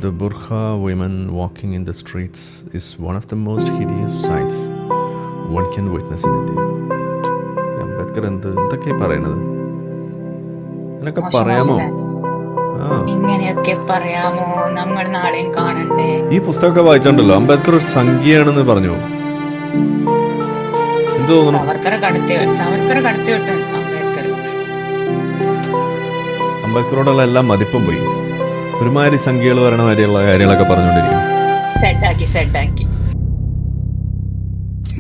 The burqa women walking in the streets is one of the most hideous sights one can witness in India. Ambedkar എന്തൊക്കെ പറയുന്നത്? എന്നൊക്കെ പറയാമോ? ഇങ്ങനെയൊക്കെ പറയാമോ? നമ്മൾ നാളെയും കാണണ്ടേ? ഈ പുസ്തകമൊക്കെ വായിച്ചോണ്ടല്ലോ അംബേദ്കർ ഒരു സംഖ്യയാണെന്ന് പറഞ്ഞു. എന്തോ അംബേദ്കറോടുള്ള എല്ലാ മതിപ്പും പോയി. ഒരുമാതിരി സംഖ്യകൾ വരണ മാതിരിയുള്ള കാര്യങ്ങളൊക്കെ പറഞ്ഞുകൊണ്ടിരിക്കും.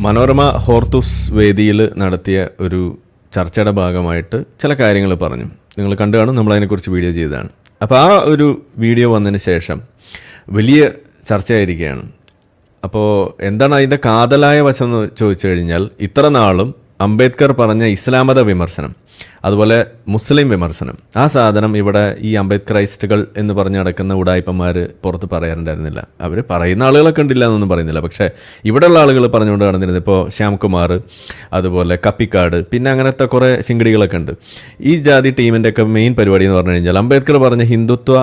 മനോരമ ഹോർത്തൂസ് വേദിയിൽ നടത്തിയ ഒരു ചർച്ചയുടെ ഭാഗമായിട്ട് ചില കാര്യങ്ങൾ പറഞ്ഞു. നിങ്ങൾ കണ്ടു കാണും, നമ്മളതിനെക്കുറിച്ച് വീഡിയോ ചെയ്തതാണ്. അപ്പോൾ ആ ഒരു വീഡിയോ വന്നതിന് ശേഷം വലിയ ചർച്ചയായിരിക്കുകയാണ്. അപ്പോൾ എന്താണ് അതിൻ്റെ കാതലായ വശം എന്ന് ചോദിച്ചു കഴിഞ്ഞാൽ, ഇത്ര നാളും അംബേദ്കർ പറഞ്ഞ ഇസ്ലാമത വിമർശനം, അതുപോലെ മുസ്ലിം വിമർശനം, ആ സാധനം ഇവിടെ ഈ അംബേദ്കറൈസ്റ്റുകൾ എന്ന് പറഞ്ഞ് നടക്കുന്ന ഉടായ്പന്മാർ പുറത്ത് പറയാറുണ്ടായിരുന്നില്ല. അവർ പറയുന്ന ആളുകളൊക്കെ ഉണ്ടില്ല എന്നൊന്നും പറയുന്നില്ല. പക്ഷേ ഇവിടെയുള്ള ആളുകൾ പറഞ്ഞുകൊണ്ട് നടന്നിരുന്നത്, ഇപ്പോൾ ശ്യാംകുമാർ, അതുപോലെ കപ്പിക്കാട്, പിന്നെ അങ്ങനത്തെ കുറേ ശിങ്കടികളൊക്കെ ഉണ്ട്. ഈ ജാതി ടീമിൻ്റെയൊക്കെ മെയിൻ പരിപാടി എന്ന് പറഞ്ഞു കഴിഞ്ഞാൽ അംബേദ്കർ പറഞ്ഞ ഹിന്ദുത്വ,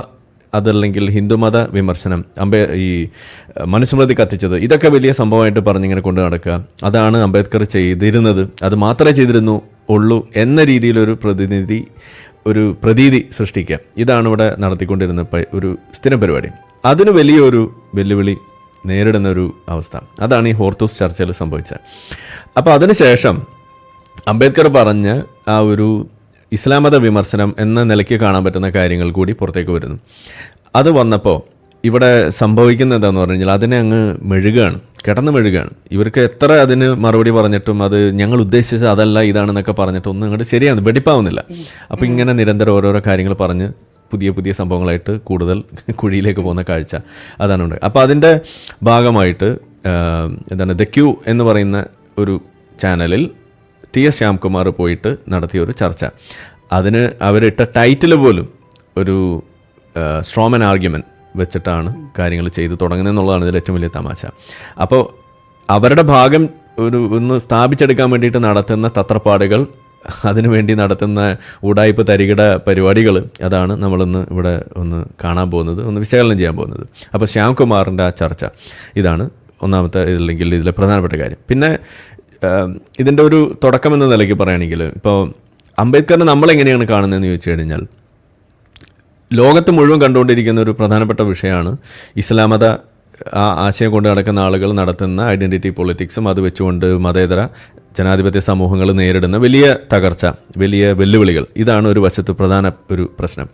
അതല്ലെങ്കിൽ ഹിന്ദുമത വിമർശനം, ഈ മനുസ്മൃതി കത്തിച്ചത്, ഇതൊക്കെ വലിയ സംഭവമായിട്ട് പറഞ്ഞിങ്ങനെ കൊണ്ട് നടക്കുക. അതാണ് അംബേദ്കർ ചെയ്തിരുന്നത്, അത് മാത്രമേ ചെയ്തിരുന്നു ഉള്ളൂ എന്ന രീതിയിലൊരു പ്രതീതി സൃഷ്ടിക്കുക. ഇതാണ് ഇവിടെ നടത്തിക്കൊണ്ടിരുന്ന ഒരു സ്ഥിരം പരിപാടി. അതിന് വലിയൊരു വെല്ലുവിളി നേരിടുന്ന ഒരു അവസ്ഥ, അതാണ് ഈ ഹോർത്തൂസ് ചർച്ചയിൽ സംഭവിച്ചത്. അപ്പോൾ അതിനുശേഷം അംബേദ്കർ പറഞ്ഞ ആ ഒരു ഇസ്ലാമത വിമർശനം എന്ന നിലയ്ക്ക് കാണാൻ പറ്റുന്ന കാര്യങ്ങൾ കൂടി പുറത്തേക്ക് വരുന്നു. അത് വന്നപ്പോൾ ഇവിടെ സംഭവിക്കുന്നത് എന്താണെന്ന് പറഞ്ഞു കഴിഞ്ഞാൽ, അതിനെ അങ്ങ് മെഴുകുകയാണ്, കിടന്ന് മെഴുകുകയാണ്. ഇവർക്ക് എത്ര അതിന് മറുപടി പറഞ്ഞിട്ടും അത് ഞങ്ങൾ ഉദ്ദേശിച്ചത് അതല്ല ഇതാണെന്നൊക്കെ പറഞ്ഞിട്ട് ഒന്നും അങ്ങോട്ട് ശരിയാണ്, വെടിപ്പാവുന്നില്ല. അപ്പോൾ ഇങ്ങനെ നിരന്തരം ഓരോരോ കാര്യങ്ങൾ പറഞ്ഞ് പുതിയ പുതിയ സംഭവങ്ങളായിട്ട് കൂടുതൽ കുഴിയിലേക്ക് പോകുന്ന കാഴ്ച അതാണ് ഉണ്ട്. അപ്പോൾ അതിൻ്റെ ഭാഗമായിട്ട് എന്താണ് ദ ക്യൂ എന്ന് പറയുന്ന ഒരു ചാനലിൽ TS ശ്യാംകുമാർ പോയിട്ട് നടത്തിയ ഒരു ചർച്ച, അതിന് അവരിട്ട ടൈറ്റിൽ പോലും ഒരു സ്ട്രോമൻ ആർഗ്യുമെൻറ്റ് വെച്ചിട്ടാണ് കാര്യങ്ങൾ ചെയ്തു തുടങ്ങുന്നതെന്നുള്ളതാണ് ഇതിൽ ഏറ്റവും വലിയ തമാശ. അപ്പോൾ അവരുടെ ഭാഗം ഒന്ന് സ്ഥാപിച്ചെടുക്കാൻ വേണ്ടിയിട്ട് നടത്തുന്ന തത്രപ്പാടുകൾ, അതിനുവേണ്ടി നടത്തുന്ന ഉടായ്പ തരികിട പരിപാടികൾ, അതാണ് നമ്മളിന്ന് ഇവിടെ ഒന്ന് കാണാൻ പോകുന്നത്, ഒന്ന് വിശകലനം ചെയ്യാൻ പോകുന്നത്. അപ്പോൾ ശ്യാംകുമാറിൻ്റെ ആ ചർച്ച ഇതാണ് ഒന്നാമത്തെ, ഇല്ലെങ്കിൽ ഇതിലെ പ്രധാനപ്പെട്ട കാര്യം. പിന്നെ ഇതിൻ്റെ ഒരു തുടക്കം എന്ന നിലയ്ക്ക് പറയുകയാണെങ്കിൽ, ഇപ്പോൾ അംബേദ്കറിനെ നമ്മളെങ്ങനെയാണ് കാണുന്നതെന്ന് ചോദിച്ചു കഴിഞ്ഞാൽ, ലോകത്ത് മുഴുവൻ കണ്ടുകൊണ്ടിരിക്കുന്ന ഒരു പ്രധാനപ്പെട്ട വിഷയമാണ് ഇസ്ലാമത ആ ആശയം കൊണ്ട് നടക്കുന്ന ആളുകൾ നടത്തുന്ന ഐഡൻറ്റിറ്റി പൊളിറ്റിക്സും, അത് വെച്ചുകൊണ്ട് മതേതര ജനാധിപത്യ സമൂഹങ്ങൾ നേരിടുന്ന വലിയ തകർച്ച, വലിയ വെല്ലുവിളികൾ. ഇതാണ് ഒരു വശത്ത് പ്രധാന ഒരു പ്രശ്നം.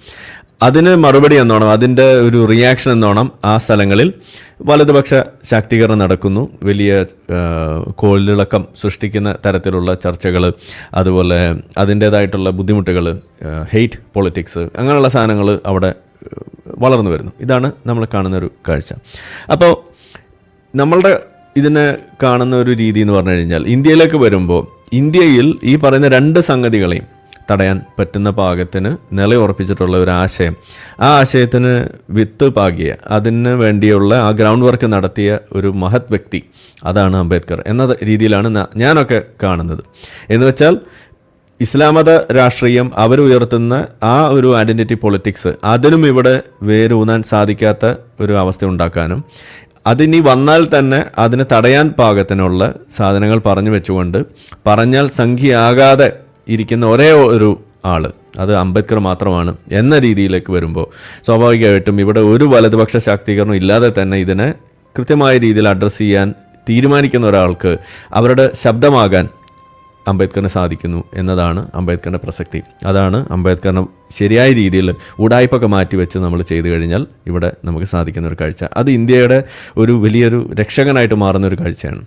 അതിന് മറുപടി എന്നോണം, അതിൻ്റെ ഒരു റിയാക്ഷൻ എന്നോണം ആ സ്ഥലങ്ങളിൽ വലതുപക്ഷ ശാക്തീകരണം നടക്കുന്നു. വലിയ കോളിളക്കം സൃഷ്ടിക്കുന്ന തരത്തിലുള്ള ചർച്ചകൾ, അതുപോലെ അതിൻ്റേതായിട്ടുള്ള ബുദ്ധിമുട്ടുകൾ, ഹെയ്റ്റ് പൊളിറ്റിക്സ്, അങ്ങനെയുള്ള സാധനങ്ങൾ അവിടെ വളർന്നു വരുന്നു. ഇതാണ് നമ്മൾ കാണുന്ന ഒരു കാഴ്ച. അപ്പോൾ നമ്മളുടെ ഇതിനെ കാണുന്ന ഒരു രീതി എന്ന് പറഞ്ഞു കഴിഞ്ഞാൽ, ഇന്ത്യയിലേക്ക് വരുമ്പോൾ ഇന്ത്യയിൽ ഈ പറയുന്ന രണ്ട് സംഗതികളെയും തടയാൻ പറ്റുന്ന പാകത്തിന് നിലയുറപ്പിച്ചിട്ടുള്ള ഒരു ആശയം, ആ ആശയത്തിന് വിത്ത് പാകിയ, അതിന് വേണ്ടിയുള്ള ആ ഗ്രൗണ്ട് വർക്ക് നടത്തിയ ഒരു മഹത് വ്യക്തി, അതാണ് അംബേദ്കർ എന്ന രീതിയിലാണ് ഞാനൊക്കെ കാണുന്നത്. എന്ന് വെച്ചാൽ ഇസ്ലാമത രാഷ്ട്രീയം, അവരുയർത്തുന്ന ആ ഒരു ഐഡൻറ്റിറ്റി പൊളിറ്റിക്സ്, അതിനും ഇവിടെ വേരൂന്നാൻ സാധിക്കാത്ത ഒരു അവസ്ഥ ഉണ്ടാക്കാനും, അതിനി വന്നാൽ തന്നെ അതിന് തടയാൻ പാകത്തിനുള്ള സാധനങ്ങൾ പറഞ്ഞു വെച്ചുകൊണ്ട് പറഞ്ഞാൽ സംഖ്യയാകാതെ ഇരിക്കുന്ന ഒരേ ഒരു ആൾ, അത് അംബേദ്കർ മാത്രമാണ് എന്ന രീതിയിലേക്ക് വരുമ്പോൾ സ്വാഭാവികമായിട്ടും ഇവിടെ ഒരു വലതുപക്ഷ ശാക്തീകരണം ഇല്ലാതെ തന്നെ ഇതിനെ കൃത്യമായ രീതിയിൽ അഡ്രസ്സ് ചെയ്യാൻ തീരുമാനിക്കുന്ന ഒരാൾക്ക് അവരുടെ ശബ്ദമാകാൻ അംബേദ്കറിന് സാധിക്കുന്നു എന്നതാണ് അംബേദ്കറിൻ്റെ പ്രസക്തി. അതാണ് അംബേദ്കറിനെ ശരിയായ രീതിയിൽ ഉടായ്പൊക്കെ മാറ്റിവെച്ച് നമ്മൾ ചെയ്തു കഴിഞ്ഞാൽ ഇവിടെ നമുക്ക് സാധിക്കുന്ന ഒരു കാഴ്ച. അത് ഇന്ത്യയുടെ ഒരു വലിയൊരു രക്ഷകനായിട്ട് മാറുന്ന ഒരു കാഴ്ചയാണ്.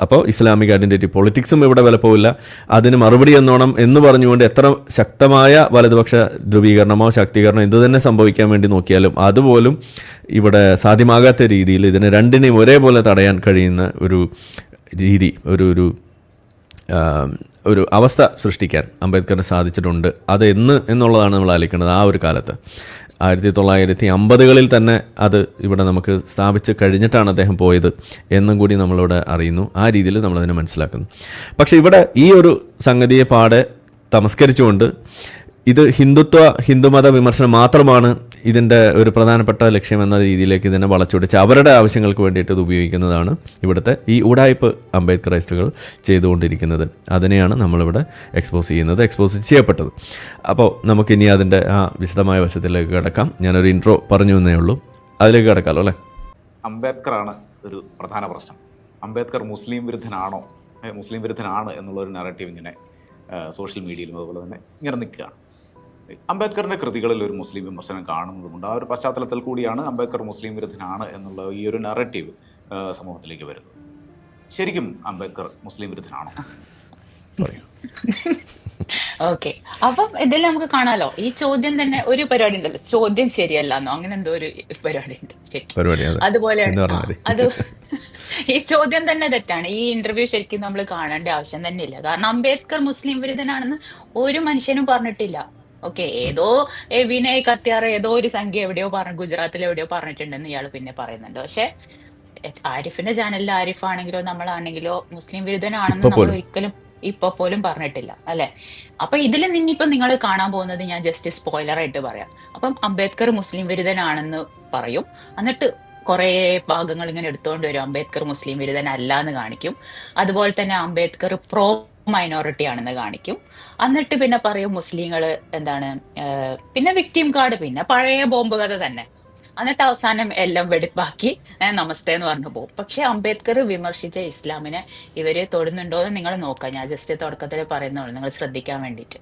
അപ്പോൾ ഇസ്ലാമിക് ഐഡൻറ്റിറ്റി പൊളിറ്റിക്സും ഇവിടെ വിലപ്പോവില്ല. അതിന് മറുപടി എന്നോണം എന്ന് പറഞ്ഞുകൊണ്ട് എത്ര ശക്തമായ വലതുപക്ഷ ധ്രുവീകരണമോ ശാക്തീകരണമോ എന്തു തന്നെ സംഭവിക്കാൻ വേണ്ടി നോക്കിയാലും അതുപോലും ഇവിടെ സാധ്യമാകാത്ത രീതിയിൽ ഇതിനെ രണ്ടിനെയും ഒരേപോലെ തടയാൻ കഴിയുന്ന ഒരു രീതി, ഒരു അവസ്ഥ സൃഷ്ടിക്കാൻ അംബേദ്കറിന് സാധിച്ചിട്ടുണ്ട്. അത് എന്നുള്ളതാണ് നമ്മൾ ആലോചിക്കുന്നത്. ആ ഒരു കാലത്ത് 1950കളിൽ തന്നെ അത് ഇവിടെ നമുക്ക് സ്ഥാപിച്ച് കഴിഞ്ഞിട്ടാണ് അദ്ദേഹം പോയത് എന്നും കൂടി നമ്മളിവിടെ അറിയുന്നു. ആ രീതിയിൽ നമ്മളതിനെ മനസ്സിലാക്കുന്നു. പക്ഷേ ഇവിടെ ഈ ഒരു സംഗതിയെ പാടെ തമസ്കരിച്ചുകൊണ്ട് ഇത് ഹിന്ദുമത വിമർശനം മാത്രമാണ് ഇതിൻ്റെ ഒരു പ്രധാനപ്പെട്ട ലക്ഷ്യം എന്ന രീതിയിലേക്ക് ഇതിനെ വളച്ചൊടിച്ച് അവരുടെ ആവശ്യങ്ങൾക്ക് വേണ്ടിയിട്ട് ഇത് ഉപയോഗിക്കുന്നതാണ് ഇവിടുത്തെ ഈ ഉടായ്പ് അംബേദ്കറൈസ്റ്റുകൾ ചെയ്തുകൊണ്ടിരിക്കുന്നത്. അതിനെയാണ് നമ്മളിവിടെ എക്സ്പോസ് ചെയ്യപ്പെട്ടത്. അപ്പോൾ നമുക്കിനി അതിൻ്റെ ആ വിശദമായ വശത്തിലേക്ക് കിടക്കാം. ഞാനൊരു ഇൻട്രോ പറഞ്ഞു എന്നേ ഉള്ളൂ, അതിലേക്ക് കിടക്കാമല്ലോ അല്ലേ? അംബേദ്കറാണ് ഒരു പ്രധാന പ്രശ്നം. അംബേദ്കർ മുസ്ലിം വിരുദ്ധനാണ് എന്നുള്ളൊരു നറേറ്റീവ് ഇങ്ങനെ സോഷ്യൽ മീഡിയയിലും അതുപോലെ തന്നെ ഇങ്ങനെ നിൽക്കുകയാണ്. അംബേദ്കറിൻ്റെ കൃതികളിൽ ഒരു മുസ്ലിം വിമർശനം കാണുന്നതുകൊണ്ട് ആ ഒരു പശ്ചാത്തലത്തിൽ കൂടിയാണ് അംബേദ്കർ മുസ്ലിം വിരുദ്ധനാണ് എന്നുള്ള ഈ ഒരു നറേറ്റീവ് സമൂഹത്തിലേക്ക് വരുന്നത്. ശരിക്കും അംബേദ്കർ മുസ്ലിം വിരുദ്ധനാണോ? ഓക്കെ, അപ്പം ഇതിൽ നമുക്ക് കാണാലോ, ഈ ചോദ്യം തന്നെ ഒരു പരിപാടി ഉണ്ടല്ലോ, ചോദ്യം ശരിയല്ലെന്നോ അങ്ങനെ എന്തോ ഒരു പരിപാടി ഉണ്ട് ശരിക്കും. അതുപോലെയാണ് അത്. ഈ ചോദ്യം തന്നെ തെറ്റാണ്. ഈ ഇന്റർവ്യൂ ശരിക്കും നമ്മൾ കാണേണ്ട ആവശ്യം തന്നെ ഇല്ല. കാരണം അംബേദ്കർ മുസ്ലിം വിരുദ്ധനാണെന്ന് ഒരു മനുഷ്യനും പറഞ്ഞിട്ടില്ല. ഓക്കെ, ഏതോ വിനയ് കത്യാർ ഏതോ ഒരു സംഖ്യ എവിടെയോ ഗുജറാത്തിൽ എവിടെയോ പറഞ്ഞിട്ടുണ്ടെന്ന് ഇയാൾ പിന്നെ പറയുന്നുണ്ട്. പക്ഷെ ആരിഫിന്റെ ചാനലിൽ ആരിഫാണെങ്കിലോ നമ്മളാണെങ്കിലോ മുസ്ലിം വിരുദ്ധനാണെന്ന് നമ്മൾ ഒരിക്കലും ഇപ്പൊ പോലും പറഞ്ഞിട്ടില്ല അല്ലെ. അപ്പൊ ഇതിൽ നിന്നിപ്പോ നിങ്ങൾ കാണാൻ പോകുന്നത് ഞാൻ ജസ്റ്റ് സ്പോയിലർ ആയിട്ട് പറയാം. അപ്പം അംബേദ്കർ മുസ്ലിം വിരുദ്ധനാണെന്ന് പറയും, എന്നിട്ട് കുറെ ഭാഗങ്ങൾ ഇങ്ങനെ എടുത്തുകൊണ്ട് വരും. അംബേദ്കർ മുസ്ലിം വിരുദ്ധനല്ല എന്ന് കാണിക്കും. അതുപോലെ തന്നെ അംബേദ്കർ പ്രോ മൈനോറിറ്റി ആണെന്ന് കാണിക്കും. എന്നിട്ട് പിന്നെ പറയും മുസ്ലിങ്ങൾ എന്താണ്, പിന്നെ വിക്ടിം കാർഡ്, പിന്നെ പഴയ ബോംബ് കഥ തന്നെ. എന്നിട്ട് അവസാനം എല്ലാം വെടിപ്പാക്കി നമസ്തേ എന്ന് പറഞ്ഞു പോകും. പക്ഷെ അംബേദ്കർ വിമർശിച്ച ഇസ്ലാമിനെ ഇവര് തൊടുന്നുണ്ടോ എന്ന് നിങ്ങൾ നോക്കാം. ഞാൻ ജസ്റ്റ് തുടക്കത്തിൽ പറയുന്നുള്ളൂ, നിങ്ങൾ ശ്രദ്ധിക്കാൻ വേണ്ടിയിട്ട്.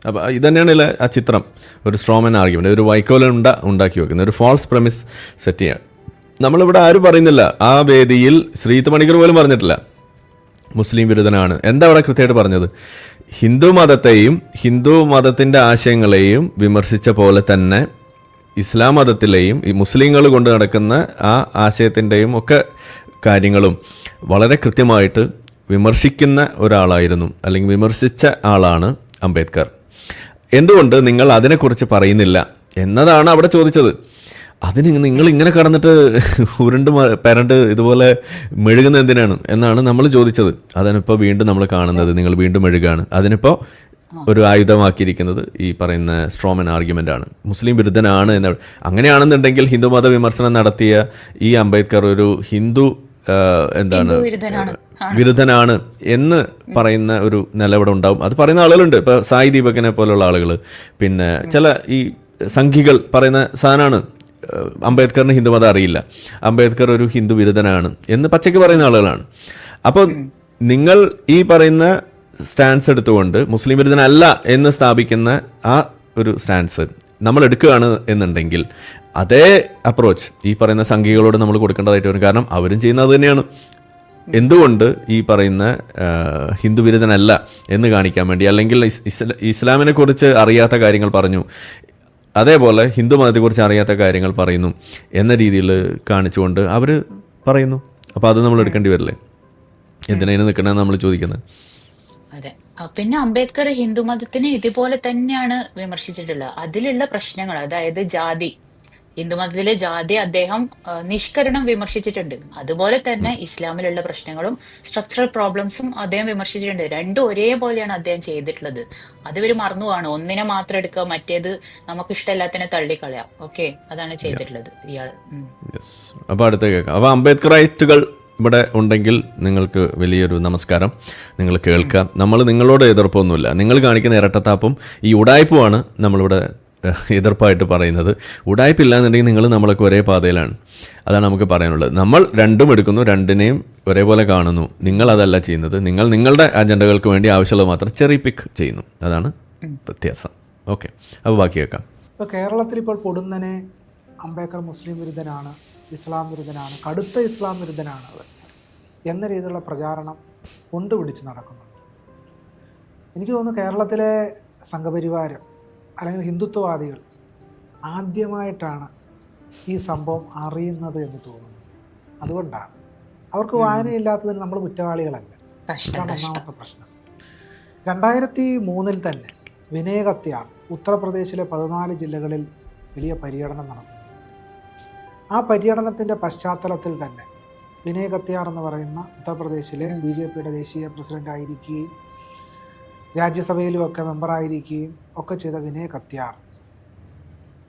അപ്പോൾ ഇതന്നെയാണ് ആ ചിത്രം, ഒരു സ്ട്രോമൻ ആർഗ്യുമെന്റ്, ഒരു വൈക്കോലുണ്ട ഉണ്ടാക്കി വെക്കുന്ന ഒരു ഫാൾസ് പ്രമിസ് സെറ്റ് ചെയ്യാൻ. നമ്മളിവിടെ ആരും പറയുന്നില്ല, ആ വേദിയിൽ ശ്രീത്ത് മണിക്കർ പോലും പറഞ്ഞിട്ടില്ല മുസ്ലിം വിരുദ്ധനാണ്. എന്താ അവിടെ കൃത്യമായിട്ട് പറഞ്ഞത്? ഹിന്ദു മതത്തെയും ഹിന്ദു മതത്തിൻ്റെ ആശയങ്ങളെയും വിമർശിച്ച പോലെ തന്നെ ഇസ്ലാം മതത്തിലെയും ഈ മുസ്ലിങ്ങൾ കൊണ്ട് നടക്കുന്ന ആ ആശയത്തിൻ്റെയും ഒക്കെ കാര്യങ്ങളും വളരെ കൃത്യമായിട്ട് വിമർശിക്കുന്ന ഒരാളായിരുന്നു, അല്ലെങ്കിൽ വിമർശിച്ച ആളാണ് അംബേദ്കർ. എന്തുകൊണ്ട് നിങ്ങൾ അതിനെക്കുറിച്ച് പറയുന്നില്ല എന്നതാണ് അവിടെ ചോദിച്ചത്. അതിന് നിങ്ങൾ ഇങ്ങനെ കടന്നിട്ട് ഉരുണ്ട് പരണ്ട് ഇതുപോലെ മെഴുകുന്ന എന്തിനാണ് എന്നാണ് നമ്മൾ ചോദിച്ചത്. അതിനിപ്പോൾ വീണ്ടും നമ്മൾ കാണുന്നത് നിങ്ങൾ വീണ്ടും മെഴുകാണ്. അതിനിപ്പോൾ ഒരു ആയുധമാക്കിയിരിക്കുന്നത് ഈ പറയുന്ന സ്ട്രോമൻ ആർഗ്യുമെൻ്റ് ആണ്. മുസ്ലിം വിരുദ്ധനാണ് എന്ന്. അങ്ങനെയാണെന്നുണ്ടെങ്കിൽ ഹിന്ദുമത വിമർശനം നടത്തിയ ഈ അംബേദ്കർ ഒരു ഹിന്ദു എന്താണ് വിരുദ്ധനാണ് എന്ന് പറയുന്ന ഒരു നിലവിടെ ഉണ്ടാവും. അത് പറയുന്ന ആളുകളുണ്ട്. ഇപ്പോൾ സായി ദീപകിനെ പോലുള്ള ആളുകൾ, പിന്നെ ചില ഈ സംഘികൾ പറയുന്ന സാധനമാണ് അംബേദ്കറിന് ഹിന്ദുമതം അറിയില്ല, അംബേദ്കർ ഒരു ഹിന്ദു വിരുദ്ധനാണ് എന്ന് പച്ചയ്ക്ക് പറയുന്ന ആളുകളാണ്. അപ്പോൾ നിങ്ങൾ ഈ പറയുന്ന സ്റ്റാൻസ് എടുത്തുകൊണ്ട് മുസ്ലിം വിരുദ്ധനല്ല എന്ന് സ്ഥാപിക്കുന്ന ആ ഒരു സ്റ്റാൻസ് നമ്മൾ എടുക്കുകയാണ് എന്നുണ്ടെങ്കിൽ അതേ അപ്രോച്ച് ഈ പറയുന്ന സംഘികളോട് നമ്മൾ കൊടുക്കേണ്ടതായിട്ട് വരും. കാരണം അവരും ചെയ്യുന്നത് അത് തന്നെയാണ്. എന്തുകൊണ്ട് ഈ പറയുന്ന ഹിന്ദു വിരുദ്ധനല്ല എന്ന് കാണിക്കാൻ വേണ്ടി, അല്ലെങ്കിൽ ഇസ്ലാമിനെ കുറിച്ച് അറിയാത്ത കാര്യങ്ങൾ പറഞ്ഞു, അതേപോലെ ഹിന്ദു മതത്തെക്കുറിച്ച് അറിയാത്ത കാര്യങ്ങൾ പറയുന്നു എന്ന രീതിയിൽ കാണിച്ചുകൊണ്ട് അവർ പറയുന്നു. അപ്പോൾ അത് നമ്മൾ എടുക്കേണ്ടി വരില്ലേ? എന്തിനാണ് നിൽക്കണമെന്ന് നമ്മൾ ചോദിക്കുന്നത്. അതെ, പിന്നെ അംബേദ്കർ ഹിന്ദു മതത്തിനെ ഇതുപോലെ തന്നെയാണ് വിമർശിച്ചിട്ടുള്ളത്. അതിലുള്ള പ്രശ്നങ്ങൾ, അതായത് ജാതി, ഹിന്ദുമതത്തിലെ ജാതി അദ്ദേഹം നിഷ്കരണം വിമർശിച്ചിട്ടുണ്ട്. അതുപോലെ തന്നെ ഇസ്ലാമിലുള്ള പ്രശ്നങ്ങളും സ്ട്രക്ചറൽ പ്രോബ്ലംസും അദ്ദേഹം വിമർശിച്ചിട്ടുണ്ട്. രണ്ടും ഒരേപോലെയാണ് അദ്ദേഹം ചെയ്തിട്ടുള്ളത്. അത് ഇവർ മറന്നുപോവാണ്. ഒന്നിനെ മാത്രം എടുക്കുക, മറ്റേത് നമുക്ക് ഇഷ്ടമല്ലാത്തതിനെ തള്ളിക്കളയാം. ഓക്കെ, അതാണ് ചെയ്തിട്ടുള്ളത് ഇയാൾ. അപ്പൊ അടുത്ത കേൾക്കാം. അപ്പൊ അംബേദ്കറൈറ്റുകൾ ഇവിടെ ഉണ്ടെങ്കിൽ നിങ്ങൾക്ക് വലിയൊരു നമസ്കാരം. നിങ്ങൾ കേൾക്കാം. നമ്മൾ നിങ്ങളോട് എതിർപ്പൊന്നുമില്ല. നിങ്ങൾ കാണിക്കുന്ന ഇരട്ടത്താപ്പും ഈ ഉടായ്പുമാണ് നമ്മളിവിടെ എതിർപ്പായിട്ട് പറയുന്നത്. ഉടായ്പില്ല എന്നുണ്ടെങ്കിൽ നിങ്ങൾ നമ്മളൊക്കെ ഒരേ പാതയിലാണ്. അതാണ് നമുക്ക് പറയാനുള്ളത്. നമ്മൾ രണ്ടും എടുക്കുന്നു, രണ്ടിനെയും ഒരേപോലെ കാണുന്നു. നിങ്ങൾ അതല്ല ചെയ്യുന്നത്. നിങ്ങൾ നിങ്ങളുടെ അജണ്ടകൾക്ക് വേണ്ടി ആവശ്യമുള്ളത് മാത്രം ചെറി പിക്ക് ചെയ്യുന്നു. അതാണ് വ്യത്യാസം. ഓക്കെ, അപ്പോൾ ബാക്കി കേൾക്കാം. ഇപ്പോൾ കേരളത്തിൽ ഇപ്പോൾ പൊടുന്നനെ അംബേദ്കർ മുസ്ലിം വിരുദ്ധനാണ്, ഇസ്ലാം വിരുദ്ധനാണ്, കടുത്ത ഇസ്ലാം വിരുദ്ധനാണ് എന്ന രീതിയിലുള്ള പ്രചാരണം കൊണ്ടുപിടിച്ച് നടക്കുന്നുണ്ട്. എനിക്ക് തോന്നുന്നു കേരളത്തിലെ സംഘപരിവാരം അല്ലെങ്കിൽ ഹിന്ദുത്വവാദികൾ ആദ്യമായിട്ടാണ് ഈ സംഭവം അറിയുന്നത് എന്ന് തോന്നുന്നു. അതുകൊണ്ടാണ് അവർക്ക് വായനയില്ലാത്തതിന് നമ്മൾ കുറ്റവാളികളല്ല. അതാണ് ഒന്നാമത്തെ പ്രശ്നം. 2003 തന്നെ വിനയ് കത്യാർ ഉത്തർപ്രദേശിലെ 14 ജില്ലകളിൽ വലിയ പര്യടനം നടത്തുന്നു. ആ പര്യടനത്തിൻ്റെ പശ്ചാത്തലത്തിൽ തന്നെ വിനയ് കത്യാർ എന്ന് പറയുന്ന ഉത്തർപ്രദേശിലെ BJPയുടെ ദേശീയ പ്രസിഡന്റ് ആയിരിക്കുകയും രാജ്യസഭയിലുമൊക്കെ മെമ്പറായിരിക്കുകയും ഒക്കെ ചെയ്ത വിനയ് കത്യാർ,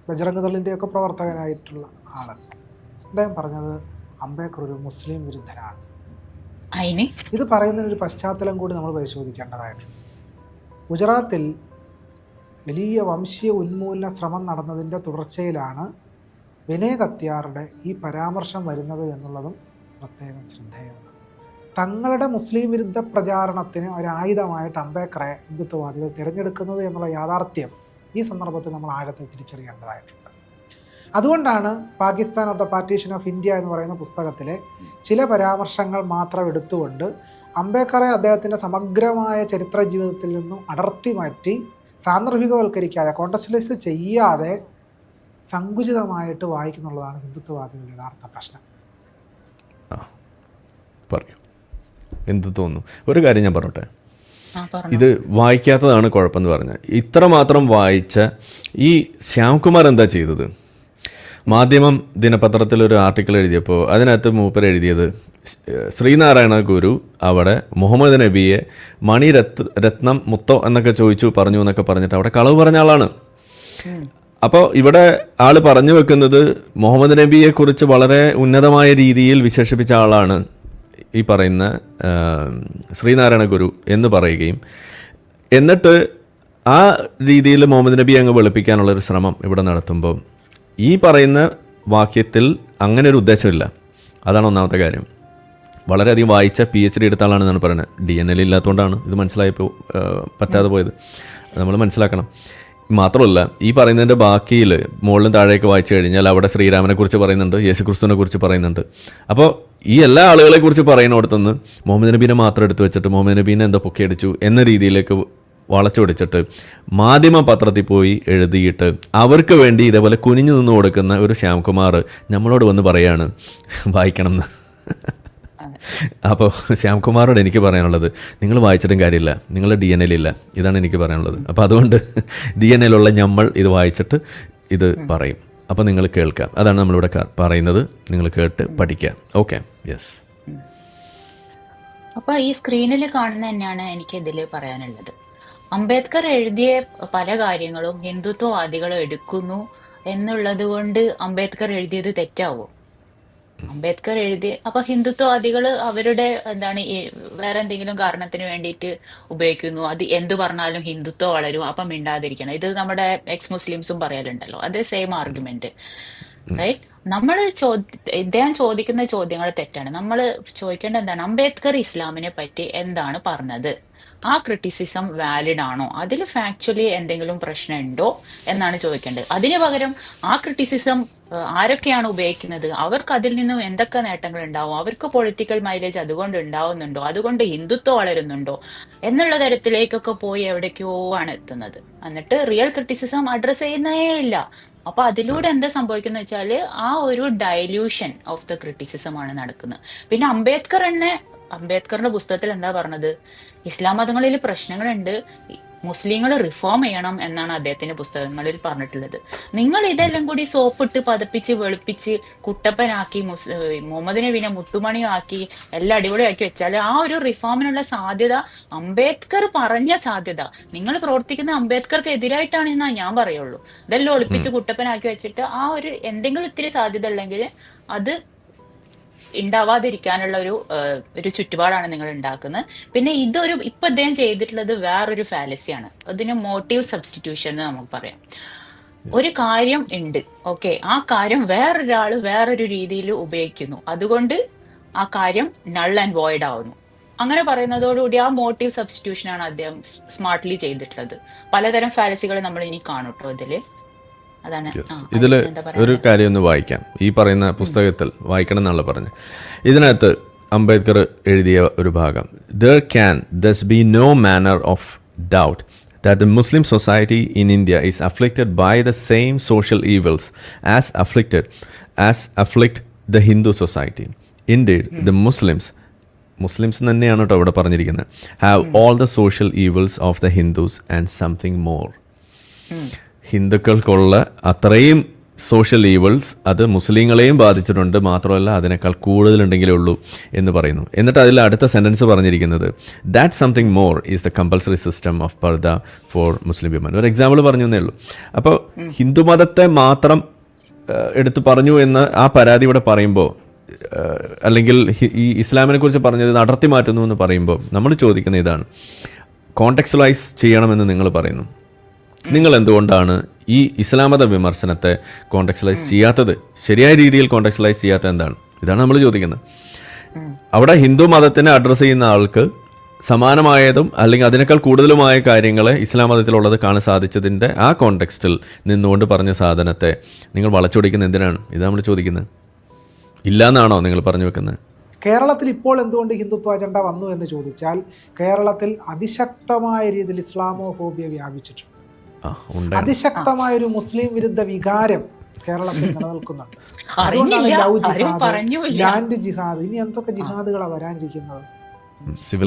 ബജറംഗ് ദളിൻ്റെയൊക്കെ പ്രവർത്തകനായിട്ടുള്ള ആള്, അദ്ദേഹം പറഞ്ഞത് അംബേദ്കർ ഒരു മുസ്ലിം വിരുദ്ധനാണ്. ഇത് പറയുന്നതിനൊരു പശ്ചാത്തലം കൂടി നമ്മൾ പരിശോധിക്കേണ്ടതായിട്ടുണ്ട്. ഗുജറാത്തിൽ വലിയ വംശീയ ഉന്മൂലന ശ്രമം നടന്നതിൻ്റെ തുടർച്ചയിലാണ് വിനയ് കത്യാറുടെ ഈ പരാമർശം വരുന്നത് എന്നുള്ളതും പ്രത്യേകം ശ്രദ്ധേയമാണ്. തങ്ങളുടെ മുസ്ലിം വിരുദ്ധ പ്രചാരണത്തിന് ഒരായുധമായിട്ട് അംബേദ്കറെ ഹിന്ദുത്വവാദികൾ തിരഞ്ഞെടുക്കുന്നത് എന്നുള്ള യാഥാർത്ഥ്യം ഈ സന്ദർഭത്തിൽ നമ്മൾ ആഴത്തിൽ തിരിച്ചറിയേണ്ടതായിട്ടുണ്ട്. അതുകൊണ്ടാണ് Pakistan of the partition of India എന്ന് പറയുന്ന പുസ്തകത്തിലെ ചില പരാമർശങ്ങൾ മാത്രം എടുത്തുകൊണ്ട് അംബേദ്കറെ അദ്ദേഹത്തിൻ്റെ സമഗ്രമായ ചരിത്ര ജീവിതത്തിൽ നിന്നും അടർത്തി മാറ്റി സാന്ദർഭികവൽക്കരിക്കാതെ, കോണ്ടക്സ്റ്റലൈസ് ചെയ്യാതെ സങ്കുചിതമായിട്ട് വായിക്കുന്നുള്ളതാണ് ഹിന്ദുത്വവാദികളുടെ യഥാർത്ഥ പ്രശ്നം. പറയൂ, എന്ത് തോന്നുന്നു? ഒരു കാര്യം ഞാൻ പറയട്ടെ, ഇത് വായിക്കാത്തതാണ് കുഴപ്പമെന്ന് പറഞ്ഞാൽ, ഇത്രമാത്രം വായിച്ച ഈ ശ്യാംകുമാർ എന്താ ചെയ്തത്? മാധ്യമം ദിനപത്രത്തിലൊരു ആർട്ടിക്കിൾ എഴുതിയപ്പോൾ അതിനകത്ത് മൂപ്പർ എഴുതിയത് ശ്രീനാരായണ ഗുരു അവിടെ മുഹമ്മദ് നബിയെ രത്നം മുത്തോ എന്നൊക്കെ ചോദിച്ചു പറഞ്ഞു എന്നൊക്കെ പറഞ്ഞിട്ട് അവിടെ കളവ് പറഞ്ഞ ആളാണ്. അപ്പോൾ ഇവിടെ ആള് പറഞ്ഞു വെക്കുന്നത് മുഹമ്മദ് നബിയെക്കുറിച്ച് വളരെ ഉന്നതമായ രീതിയിൽ വിശേഷിപ്പിച്ച ആളാണ് ഈ പറയുന്ന ശ്രീനാരായണ ഗുരു എന്ന് പറയുകയും, എന്നിട്ട് ആ രീതിയിൽ മുഹമ്മദ് നബി അങ്ങ് വെളുപ്പിക്കാനുള്ളൊരു ശ്രമം ഇവിടെ നടത്തുമ്പോൾ ഈ പറയുന്ന വാക്യത്തിൽ അങ്ങനെ ഒരു ഉദ്ദേശമില്ല. അതാണ് ഒന്നാമത്തെ കാര്യം. വളരെയധികം വായിച്ച PhD എടുത്ത ആളാണെന്നാണ് പറയുന്നത്. DNL ഇല്ലാത്തതുകൊണ്ടാണ് ഇത് മനസ്സിലായപ്പോൾ പറ്റാതെ പോയത്. നമ്മൾ മനസ്സിലാക്കണം. മാത്രമല്ല, ഈ പറയുന്നതിൻ്റെ ബാക്കിയിൽ മുകളിലും താഴേക്ക് വായിച്ചു കഴിഞ്ഞാൽ അവിടെ ശ്രീരാമനെ കുറിച്ച് പറയുന്നുണ്ട്, യേശുക്രിസ്തുവിനെ കുറിച്ച് പറയുന്നുണ്ട്. അപ്പോൾ ഈ എല്ലാ ആളുകളെ കുറിച്ച് പറയുന്നിടത്തുനിന്ന് മുഹമ്മദ് നബീനെ മാത്രം എടുത്തു വെച്ചിട്ട് മുഹമ്മദ് നബീനെ എന്താ പൊക്കിയടിച്ചു എന്ന രീതിയിലേക്ക് വളച്ചൊടിച്ചിട്ട് മാധ്യമ പത്രത്തിൽ പോയി എഴുതിയിട്ട് അവർക്ക് വേണ്ടി ഇതേപോലെ കുനിഞ്ഞു നിന്ന് കൊടുക്കുന്ന ഒരു ശ്യാംകുമാർ നമ്മളോട് വന്ന് പറയാണ് വായിക്കണം എന്ന്. അപ്പോൾ ശ്യാംകുമാറോട് എനിക്ക് പറയാനുള്ളത്, നിങ്ങൾ വായിച്ചിട്ടും കാര്യമില്ല, നിങ്ങൾ DNL ഇല്ല, ഇതാണ് എനിക്ക് പറയാനുള്ളത്. അപ്പോൾ അതുകൊണ്ട് DNL ഉള്ള നമ്മൾ ഇത് വായിച്ചിട്ട് ഇത് പറയും. അപ്പോൾ നിങ്ങൾ കേൾക്കാം. അതാണ് നമ്മളിവിടെ പറയുന്നത്. നിങ്ങൾ കേട്ട് പഠിക്കുക. Okay, yes. അപ്പോൾ ഈ സ്ക്രീനിൽ കാണുന്ന തന്നെയാണ് എനിക്ക് ഇതിൽ പറയാനുള്ളത്. അംബേദ്കർ എഴുതിയ പല കാര്യങ്ങളും ഹിന്ദുത്വവാദികൾ എടുക്കുന്നു എന്നുള്ളത് കൊണ്ട് അംബേദ്കർ എഴുതിയത് തെറ്റാവോ? അംബേദ്കർ എഴുതി അപ്പൊ ഹിന്ദുത്വവാദികൾ അവരുടെ വേറെ എന്തെങ്കിലും കാരണത്തിന് വേണ്ടിയിട്ട് ഉപയോഗിക്കുന്നു. അത് എന്തു പറഞ്ഞാലും ഹിന്ദുത്വം വളരും, അപ്പം മിണ്ടാതിരിക്കണം. ഇത് നമ്മുടെ എക്സ് മുസ്ലിംസും പറയലുണ്ടല്ലോ, അത് സെയിം ആർഗ്യുമെന്റ്, റൈറ്റ്? ഇദ്ദേഹം ചോദിക്കുന്ന ചോദ്യങ്ങൾ തെറ്റാണ്. നമ്മൾ ചോദിക്കേണ്ടത് എന്താണ്? അംബേദ്കർ ഇസ്ലാമിനെ പറ്റി എന്താണ് പറഞ്ഞത്? ആ ക്രിറ്റിസിസം വാലിഡ് ആണോ? അതിൽ ഫാക്ച്വലി എന്തെങ്കിലും പ്രശ്നമുണ്ടോ എന്നാണ് ചോദിക്കേണ്ടത്. അതിന് പകരം ആ ക്രിറ്റിസിസം ആരൊക്കെയാണ് ഉപയോഗിക്കുന്നത്, അവർക്ക് അതിൽ നിന്നും എന്തൊക്കെ നേട്ടങ്ങൾ ഉണ്ടാവും, അവർക്ക് പൊളിറ്റിക്കൽ മൈലേജ് അതുകൊണ്ട് ഉണ്ടാവുന്നുണ്ടോ, അതുകൊണ്ട് ഹിന്ദുത്വം വളരുന്നുണ്ടോ എന്നുള്ള തരത്തിലേക്കൊക്കെ പോയി എവിടേക്കോ ആണ് എത്തുന്നത്. എന്നിട്ട് റിയൽ ക്രിറ്റിസിസം അഡ്രസ് ചെയ്യുന്നേ ഇല്ല. അപ്പൊ അതിലൂടെ എന്താ സംഭവിക്കുന്ന വെച്ചാൽ ആ ഒരു ഡൈല്യൂഷൻ ഓഫ് ദ ക്രിറ്റിസിസം ആണ് നടക്കുന്നത്. പിന്നെ അംബേദ്കറിന്റെ പുസ്തകത്തിൽ എന്താ പറഞ്ഞത്? ഇസ്ലാം മതങ്ങളിൽ പ്രശ്നങ്ങളുണ്ട്, മുസ്ലിങ്ങൾ റിഫോം ചെയ്യണം എന്നാണ് അദ്ദേഹത്തിന്റെ പുസ്തകങ്ങളിൽ പറഞ്ഞിട്ടുള്ളത്. നിങ്ങൾ ഇതെല്ലാം കൂടി സോപ്പിട്ട് പതപ്പിച്ച് വെളുപ്പിച്ച് കുട്ടപ്പനാക്കി മുഹമ്മദ് നബിനെ മുത്തുമണിയാക്കി എല്ലാം അടിപൊളിയാക്കി വെച്ചാൽ ആ ഒരു റിഫോമിനുള്ള സാധ്യത, അംബേദ്കർ പറഞ്ഞ സാധ്യത, നിങ്ങൾ പ്രവർത്തിക്കുന്ന അംബേദ്കർക്ക് എതിരായിട്ടാണ് എന്നാ ഞാൻ പറയുള്ളൂ. ഇതെല്ലാം ഒളിപ്പിച്ച് കുട്ടപ്പനാക്കി വെച്ചിട്ട് ആ ഒരു എന്തെങ്കിലും ഇത്തിരി സാധ്യത ഉണ്ടെങ്കിൽ അത് ഉണ്ടാവാതിരിക്കാനുള്ള ഒരു ചുറ്റുപാടാണ് നിങ്ങൾ ഉണ്ടാക്കുന്നത്. പിന്നെ ഇപ്പൊ അദ്ദേഹം ചെയ്തിട്ടുള്ളത് വേറൊരു ഫാലസിയാണ്. അതിന് മോട്ടീവ് സബ്സ്റ്റിറ്റ്യൂഷൻ എന്ന് നമുക്ക് പറയാം. ഒരു കാര്യം ഉണ്ട്, ഓക്കെ, ആ കാര്യം വേറൊരാള് വേറൊരു രീതിയിൽ ഉപയോഗിക്കുന്നു, അതുകൊണ്ട് ആ കാര്യം നൾ ആൻഡ് വോയിഡ് ആവുന്നു. അങ്ങനെ പറയുന്നതോടുകൂടി ആ മോട്ടീവ് സബ്സ്റ്റിറ്റ്യൂഷൻ ആണ് അദ്ദേഹം സ്മാർട്ട്ലി ചെയ്തിട്ടുള്ളത്. പലതരം ഫാലസികൾ നമ്മൾ ഇനി കാണും കേട്ടോ ഇതില്. ഇതിൽ ഒരു കാര്യം ഒന്ന് വായിക്കാം. ഈ പറയുന്ന പുസ്തകത്തിൽ വായിക്കണം എന്നാണല്ലോ പറഞ്ഞത്. ഇതിനകത്ത് അംബേദ്കർ എഴുതിയ ഒരു ഭാഗം, there can thus be no manner of doubt that the Muslim society in India is afflicted by the same social evils as afflict the Hindu society. Indeed, the Muslims തന്നെയാണ് കേട്ടോ ഇവിടെ പറഞ്ഞിരിക്കുന്നത്, have all the social evils of the Hindus and something more. ഹിന്ദുക്കൾക്കുള്ള അത്രയും social ഈവൾസ് അത് മുസ്ലിങ്ങളെയും ബാധിച്ചിട്ടുണ്ട്, മാത്രമല്ല അതിനേക്കാൾ കൂടുതലുണ്ടെങ്കിലേ ഉള്ളൂ എന്ന് പറയുന്നു. എന്നിട്ട് അതിൽ അടുത്ത സെൻറ്റൻസ് പറഞ്ഞിരിക്കുന്നത് that something more is the compulsory system of purdah for Muslim women. ഒരു എക്സാമ്പിൾ പറഞ്ഞു എന്നേ ഉള്ളൂ. അപ്പോൾ ഹിന്ദുമതത്തെ മാത്രം എടുത്തു പറഞ്ഞു എന്ന് ആ പരാതി ഇവിടെ പറയുമ്പോൾ, അല്ലെങ്കിൽ ഈ ഇസ്ലാമിനെ കുറിച്ച് പറഞ്ഞത് അടർത്തി മാറ്റുന്നു എന്ന് പറയുമ്പോൾ നമ്മൾ ചോദിക്കുന്ന ഇതാണ്, കോണ്ടെക്സ്റ്റുവലൈസ് ചെയ്യണമെന്ന് നിങ്ങൾ പറയുന്നു. നിങ്ങൾ എന്തുകൊണ്ടാണ് ഈ ഇസ്ലാമത വിമർശനത്തെ കോണ്ടെക്സ്റ്റുവലൈസ് ചെയ്യാത്തത്? ശരിയായ രീതിയിൽ കോണ്ടെക്സ്റ്റുവലൈസ് ചെയ്യാത്തത് എന്താണ്? ഇതാണ് നമ്മൾ ചോദിക്കുന്നത്. അവിടെ ഹിന്ദു മതത്തിനെ അഡ്രസ്സ് ചെയ്യുന്ന ആൾക്ക് സമാനമായതും അല്ലെങ്കിൽ അതിനേക്കാൾ കൂടുതലുമായ കാര്യങ്ങളെ ഇസ്ലാം മതത്തിലുള്ളത് കാണാൻ സാധിച്ചതിൻ്റെ ആ കോണ്ടെക്സ്റ്റിൽ നിന്നുകൊണ്ട് പറഞ്ഞ സാധനത്തെ നിങ്ങൾ വളച്ചൊടിക്കുന്നത് എന്തിനാണ്? ഇതാണ് നമ്മൾ ചോദിക്കുന്നത്. ഇല്ലയെന്നാണോ നിങ്ങൾ പറഞ്ഞു വെക്കുന്നത്? കേരളത്തിൽ ഇപ്പോൾ എന്തുകൊണ്ട് ഹിന്ദുത്വ അജണ്ട വന്നു എന്ന് ചോദിച്ചാൽ, കേരളത്തിൽ അതിശക്തമായ രീതിയിൽ ഇസ്ലാമോഫോബിയ വ്യാപിച്ചിട്ടുണ്ട്. അതിശക്തമായ ഒരു മുസ്ലിം വിരുദ്ധ വികാരം കേരളത്തിൽ നിലനിൽക്കുന്നുണ്ട്. അതുകൊണ്ടാണ് ലവ് ജിഹാദ്, ലാൻഡ് ജിഹാദ്, ഇനി എന്തൊക്കെ ജിഹാദുകളാണ് വരാനിരിക്കുന്നത്.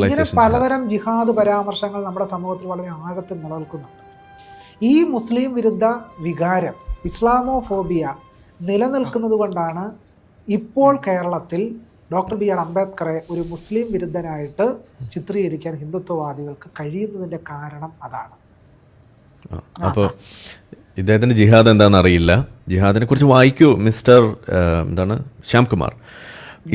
ഇങ്ങനെ പലതരം ജിഹാദ് പരാമർശങ്ങൾ നമ്മുടെ സമൂഹത്തിൽ വളരെ ആഴത്തിൽ നിലനിൽക്കുന്നുണ്ട്. ഈ മുസ്ലിം വിരുദ്ധ വികാരം, ഇസ്ലാമോഫോബിയ നിലനിൽക്കുന്നത് കൊണ്ടാണ് ഇപ്പോൾ കേരളത്തിൽ ഡോക്ടർ ബി ആർ അംബേദ്കറെ ഒരു മുസ്ലിം വിരുദ്ധനായിട്ട് ചിത്രീകരിക്കാൻ ഹിന്ദുത്വവാദികൾക്ക് കഴിയുന്നതിൻ്റെ കാരണം അതാണ്. അപ്പോൾ ഇദ്ദേഹത്തിൻ്റെ ജിഹാദ് എന്താണെന്ന് അറിയില്ല. ജിഹാദിനെ കുറിച്ച് വായിക്കൂ മിസ്റ്റർ എന്താണ് ശ്യാംകുമാർ.